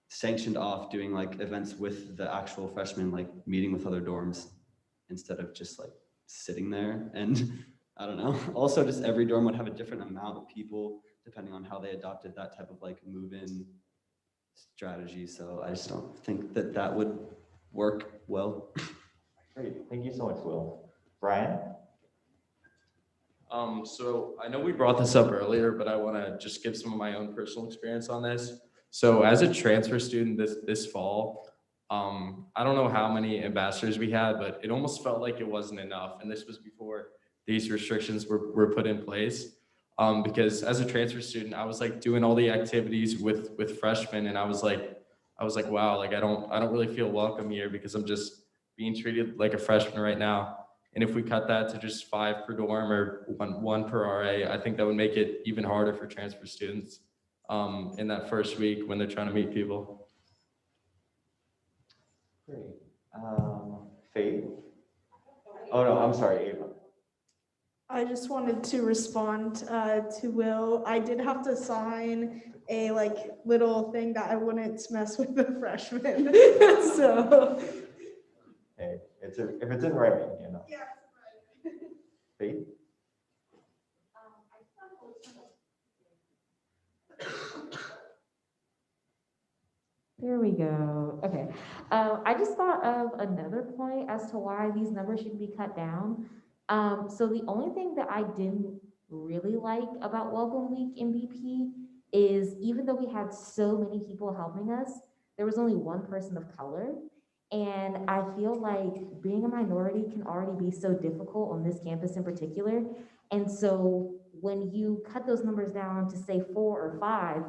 sanctioned off doing like events with the actual freshmen, like meeting with other dorms instead of just like sitting there. And I don't know. Also, just every dorm would have a different amount of people depending on how they adopted that type of like move-in strategy. So I just don't think that that would work well. Great, thank you so much, Will. Brian? So I know we brought this up earlier, but I want to just give some of my own personal experience on this. So as a transfer student this fall, I don't know how many ambassadors we had, but it almost felt like it wasn't enough. And this was before these restrictions were put in place. Because as a transfer student, I was like doing all the activities with freshmen, and I was like, wow, like I don't really feel welcome here because I'm just being treated like a freshman right now. And if we cut that to just 5 per dorm or one per RA, I think that would make it even harder for transfer students in that first week when they're trying to meet people. Great. Faith? Oh no, I'm sorry, Ava. I just wanted to respond to Will. I did have to sign a like little thing that I wouldn't mess with the freshmen. So. Hey, if it's in writing, you know. Yeah. Faith? There we go. Okay. I just thought of another point as to why these numbers should be cut down. So the only thing that I didn't really like about Welcome Week in BP is even though we had so many people helping us, there was only one person of color. And I feel like being a minority can already be so difficult on this campus in particular. And so when you cut those numbers down to say 4 or 5,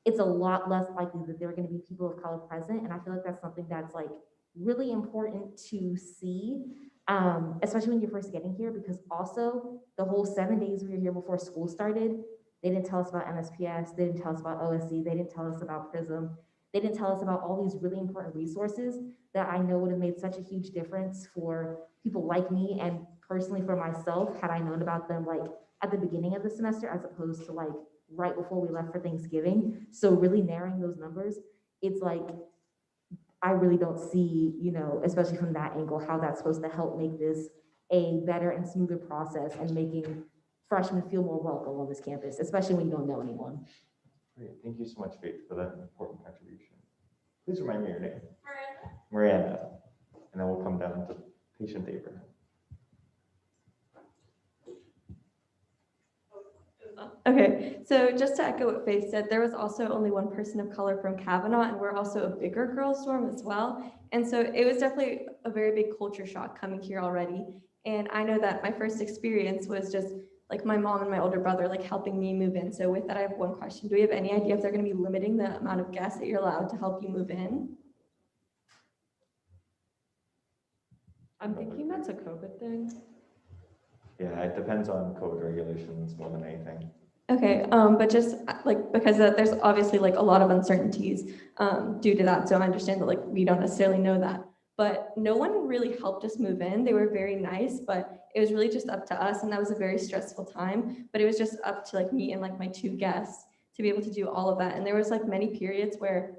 it's a lot less likely that there are going to be people of color present. And I feel like that's something that's like really important to see, especially when you're first getting here, because also the whole 7 days we were here before school started, they didn't tell us about MSPS, they didn't tell us about OSC, they didn't tell us about PRISM, they didn't tell us about all these really important resources that I know would have made such a huge difference for people like me and personally for myself had I known about them like at the beginning of the semester as opposed to like right before we left for Thanksgiving. So really narrowing those numbers, it's like, I really don't see, you know, especially from that angle, how that's supposed to help make this a better and smoother process and making freshmen feel more welcome on this campus, especially when you don't know anyone. Great, thank you so much, Faith, for that important contribution. Please remind me your name. Miranda. And then we'll come down to patient Abraham. Okay, so just to echo what Faith said, there was also only one person of color from Kavanaugh, and we're also a bigger girls' dorm as well. And so it was definitely a very big culture shock coming here already. And I know that my first experience was just like my mom and my older brother like helping me move in. So with that, I have one question. Do we have any idea if they're going to be limiting the amount of guests that you're allowed to help you move in? I'm thinking that's a COVID thing. Yeah, it depends on code regulations more than anything. Okay, but just like because there's obviously like a lot of uncertainties due to that. So I understand that like we don't necessarily know that. But no one really helped us move in. They were very nice, but it was really just up to us, and that was a very stressful time. But it was just up to like me and like my 2 guests to be able to do all of that. And there was like many periods where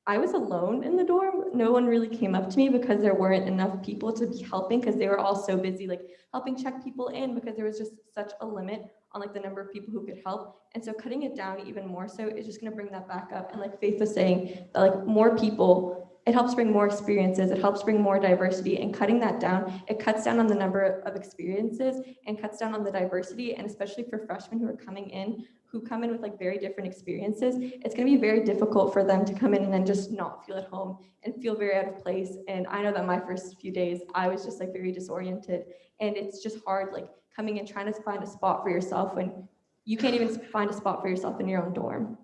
I was alone in the dorm. No one really came up to me because there weren't enough people to be helping because they were all so busy like helping check people in because there was just such a limit on like the number of people who could help. And so cutting it down even more so is just gonna bring that back up. And like Faith was saying, that like more people, it helps bring more experiences, it helps bring more diversity, and cutting that down, it cuts down on the number of experiences and cuts down on the diversity, and especially for freshmen who are coming in who come in with like very different experiences, it's going to be very difficult for them to come in and then just not feel at home and feel very out of place. And I know that my first few days, I was just like very disoriented, and it's just hard like coming in trying to find a spot for yourself when you can't even find a spot for yourself in your own dorm.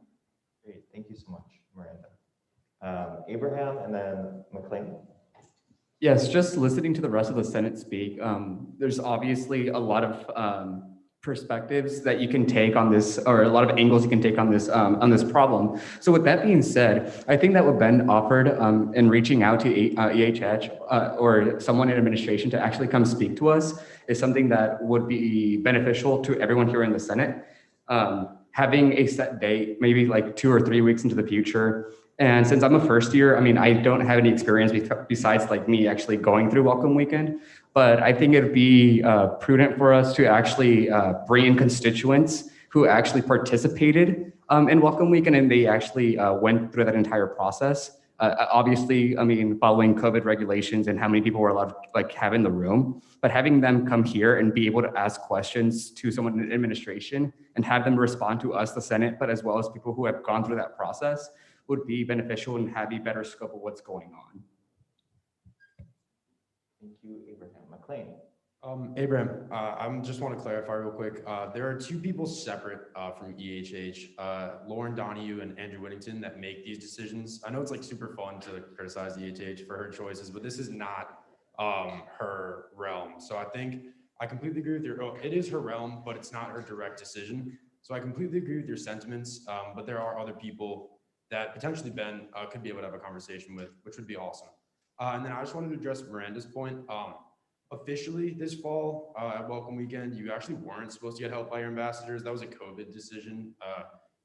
Great, thank you so much, Miranda. Abraham and then McLean. Yes, just listening to the rest of the Senate speak, there's obviously a lot of perspectives that you can take on this, or a lot of angles you can take on this problem. So with that being said, I think that what Ben offered in reaching out to EHH or someone in administration to actually come speak to us is something that would be beneficial to everyone here in the Senate. Having a set date, maybe like 2 or 3 weeks into the future. And since I'm a first year, I mean, I don't have any experience besides like me actually going through Welcome Weekend, but I think it'd be prudent for us to actually bring in constituents who actually participated in Welcome Weekend, and they actually went through that entire process. Obviously, I mean, following COVID regulations and how many people were allowed to like have in the room, but having them come here and be able to ask questions to someone in administration and have them respond to us, the Senate, but as well as people who have gone through that process would be beneficial and have a better scope of what's going on. Thank you, Abraham. McLean. Abraham, I just want to clarify real quick. There are 2 people separate from EHH, Lauren Donahue and Andrew Whittington, that make these decisions. I know it's like super fun to criticize EHH for her choices, but this is not her realm. So I think I completely agree with your, it is her realm, but it's not her direct decision. So I completely agree with your sentiments, but there are other people that potentially Ben could be able to have a conversation with, which would be awesome. And then I just wanted to address Miranda's point. Officially this fall at Welcome Weekend, you actually weren't supposed to get help by your ambassadors. That was a COVID decision.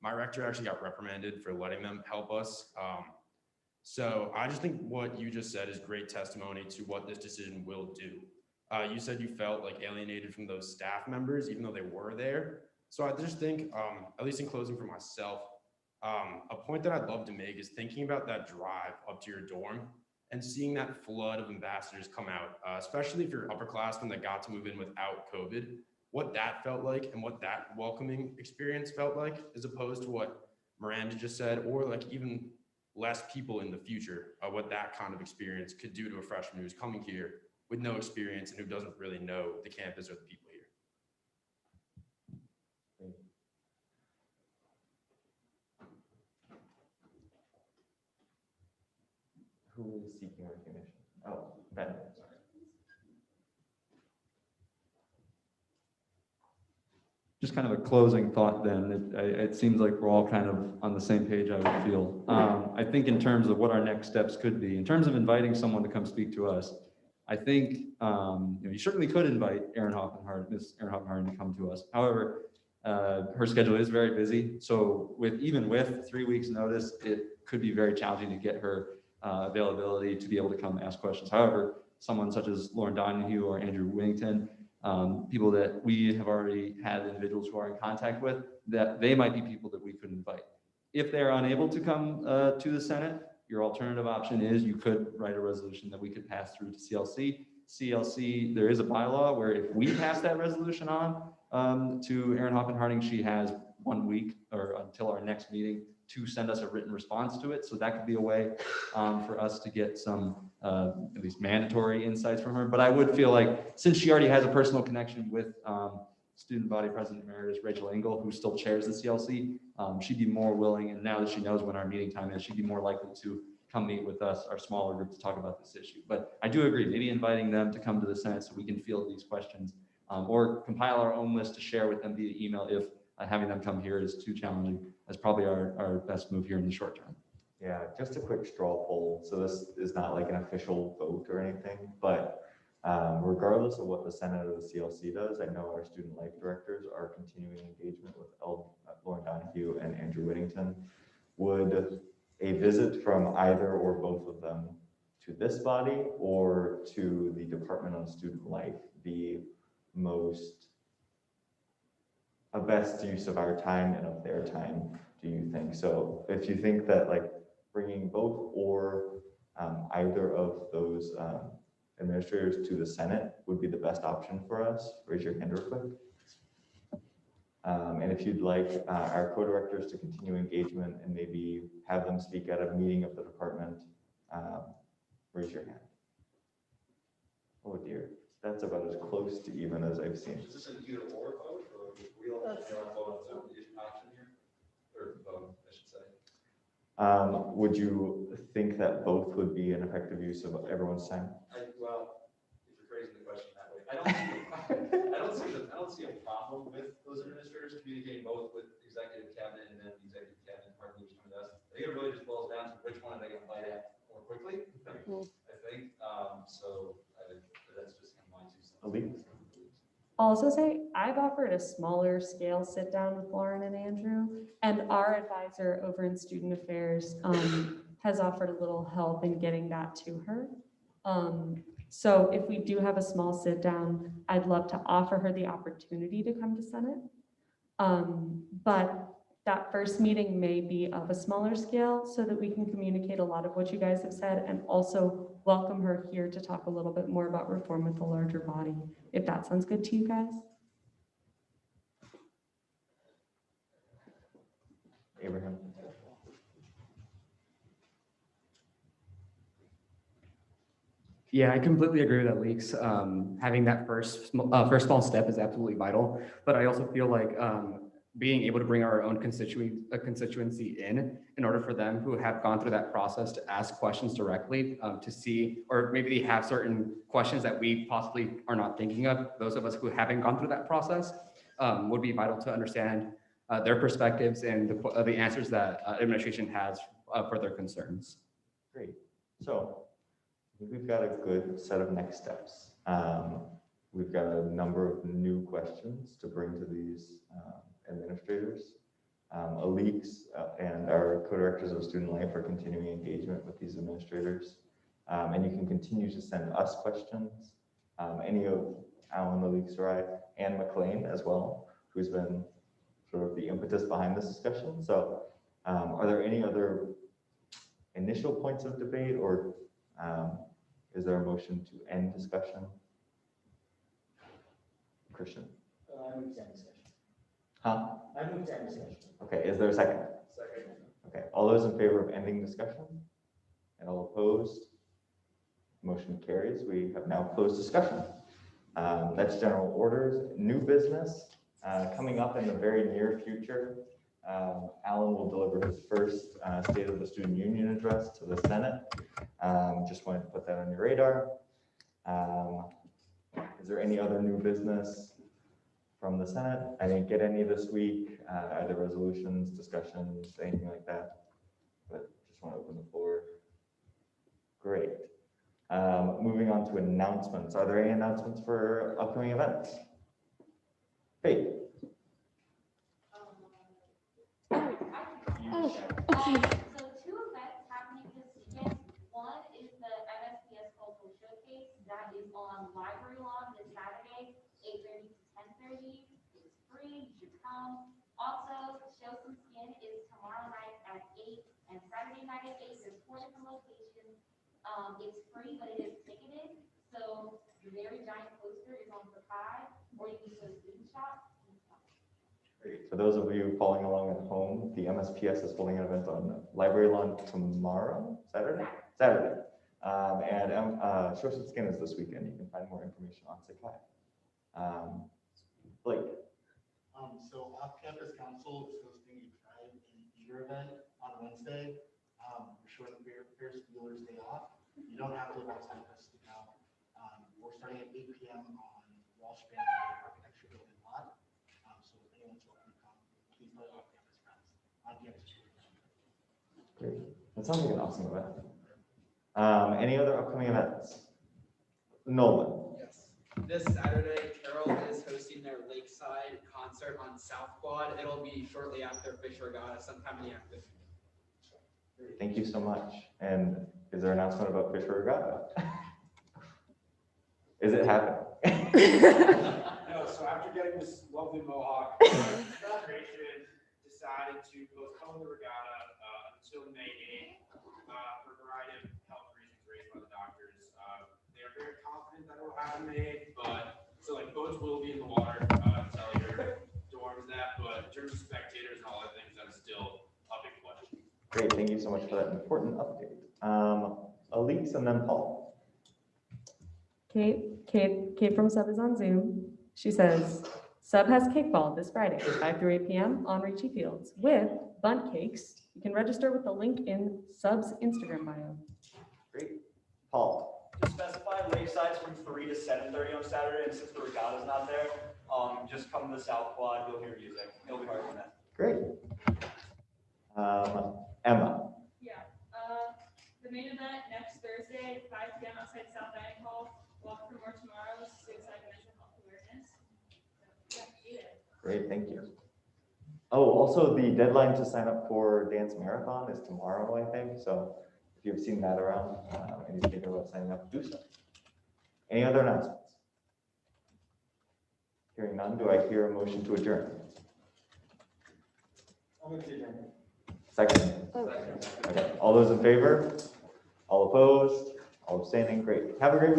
My rector actually got reprimanded for letting them help us. So I just think what you just said is great testimony to what this decision will do. You said you felt like alienated from those staff members, even though they were there. So I just think, at least in closing for myself, a point that I'd love to make is thinking about that drive up to your dorm and seeing that flood of ambassadors come out, especially if you're upperclassmen that got to move in without COVID, what that felt like and what that welcoming experience felt like, as opposed to what Miranda just said, or like even less people in the future, what that kind of experience could do to a freshman who's coming here with no experience and who doesn't really know the campus or the people here. Who is seeking recognition? Oh, Ben. Just kind of a closing thought then. It seems like we're all kind of on the same page, I would feel. I think in terms of what our next steps could be, in terms of inviting someone to come speak to us, I think you certainly could invite Miss Erin Hoffenhardt to come to us. However, her schedule is very busy. So even with 3 weeks notice, it could be very challenging to get her availability to be able to come ask questions. However, someone such as Lauren Donahue or Andrew Whittington, people that we have already had individuals who are in contact with, that they might be people that we could invite. If they're unable to come to the Senate, your alternative option is you could write a resolution that we could pass through to CLC. CLC, there is a bylaw where if we pass that resolution on to Erin Hoffenhardt, she has 1 week or until our next meeting to send us a written response to it. So that could be a way for us to get some at least mandatory insights from her. But I would feel like since she already has a personal connection with Student Body President Emeritus Rachel Engel, who still chairs the CLC, she'd be more willing, and now that she knows when our meeting time is, she'd be more likely to come meet with us, our smaller group, to talk about this issue. But I do agree, maybe inviting them to come to the Senate so we can field these questions or compile our own list to share with them via email if having them come here is too challenging. That's probably our best move here in the short term. Yeah, just a quick straw poll. So this is not like an official vote or anything, but regardless of what the Senate or the CLC does, I know our student life directors are continuing engagement with Lauren Donahue and Andrew Whittington. Would a visit from either or both of them to this body or to the Department on Student Life be a best use of our time and of their time, do you think? So if you think that like bringing both or either of those administrators to the Senate would be the best option for us, raise your hand real quick. And if you'd like our co-directors to continue engagement and maybe have them speak at a meeting of the department, raise your hand. Oh dear, that's about as close to even as I've seen. Is this an either or vote, or we all have to vote on some option here? Or vote, I should say. Would you think that both would be an effective use of everyone's time? Well, if you're phrasing the question that way, I don't see a problem with those administrators communicating both with executive cabinet and then the executive cabinet part of with us. I think it really just boils down to which one are they going to bite at more quickly. I think so. That's just kind of my 2 cents. I'll also say I've offered a smaller scale sit down with Lauren and Andrew, and our advisor over in student affairs has offered a little help in getting that to her. So if we do have a small sit down, I'd love to offer her the opportunity to come to Senate. But that first meeting may be of a smaller scale so that we can communicate a lot of what you guys have said and also welcome her here to talk a little bit more about reform with the larger body, if that sounds good to you guys. Abraham. Yeah, I completely agree with that, Leaks. Having that first small step is absolutely vital, but I also feel like being able to bring our own constituency in order for them who have gone through that process to ask questions directly to see, or maybe they have certain questions that we possibly are not thinking of, those of us who haven't gone through that process, would be vital to understand their perspectives and the answers that administration has for their concerns. Great. So I think we've got a good set of next steps. We've got a number of new questions to bring to these administrators. Alix and our co-directors of student life are continuing engagement with these administrators. And you can continue to send us questions. Any of Alan, Alix, or I, and McLean as well, who's been sort of the impetus behind this discussion. So are there any other initial points of debate, or is there a motion to end discussion? Christian? I move to end discussion. Huh? I move to end discussion. Okay, is there a second? Second. Okay, all those in favor of ending discussion? And all opposed? Motion carries. We have now closed discussion. That's general orders. New business coming up in the very near future. Alan will deliver his first State of the Student Union address to the Senate. Just wanted to put that on your radar. Is there any other new business from the Senate? I didn't get any this week, either resolutions, discussions, anything like that, but just want to open the floor. Great. Moving on to announcements. Are there any announcements for upcoming events? Hey. So 2 events happening this weekend. One is the MSPS Cultural Showcase. That is on Library Lawn this Saturday, 8:30 to 10:30. It's free, you should come. Also, Show Some Skin is tomorrow night at 8 and Saturday night at 8. There's 4 different locations. It's free, but it is ticketed. So the very giant poster is on Sakai, or you can go to the student shop. Great. For those of you following along at home, the MSPS is holding an event on Library Lawn tomorrow, Saturday? Saturday. And Show Some Skin is this weekend. You can find more information on Sakai. Blake. So Off-Campus Council is hosting a Tribe and Eater event on Wednesday. We're showing Ferris Bueller's Day Off. You don't have to live outside of us to go. We're starting at 8 p.m. on Walsh Family Architecture Building lot. So if anyone's welcome to come, please let off-campus friends. On-campus. Great. That sounds like an awesome event. Any other upcoming events? Nolan. Yes. This Saturday, Carol is hosting their Lakeside concert on South Quad. It'll be shortly after Fish Regatta, sometime in the afternoon. Thank you so much. And is there an announcement about Fish Regatta? Is it happening? No, so after getting this lovely mohawk, Federation decided to postpone the regatta until May 8th for a variety of health reasons raised by the doctors. They are very confident that it will happen May 8th, but so like boats will be in the water. Tell your dorms that, terms of spectators and all that things, that's still a big question. Great, thank you so much for that important update. Elise and then Paul. Kate from Sub is on Zoom. She says, Sub has Cakeball this Friday, 5 through 8 p.m. on Ricci Fields with Bunt Cakes. You can register with the link in Sub's Instagram bio. Great. Paul. To specify, Lakeside's from 3 to 7:30 on Saturday, and since the regatta's not there, just come to the South Quad, you'll hear music. It'll be hard for that. Great. Emma. Yeah, the main event next Thursday, 5 p.m. outside South Dining Hall. Walk for More tomorrow, suicide mental health awareness. So, yeah, be there. Great, thank you. Oh, also the deadline to sign up for Dance Marathon is tomorrow, I think. So if you've seen that around and you're thinking about signing up, do so. Any other announcements? Hearing none, do I hear a motion to adjourn? I'll move to adjourn. Second? Okay, all those in favor? All opposed? All abstaining? Great. Have a great week.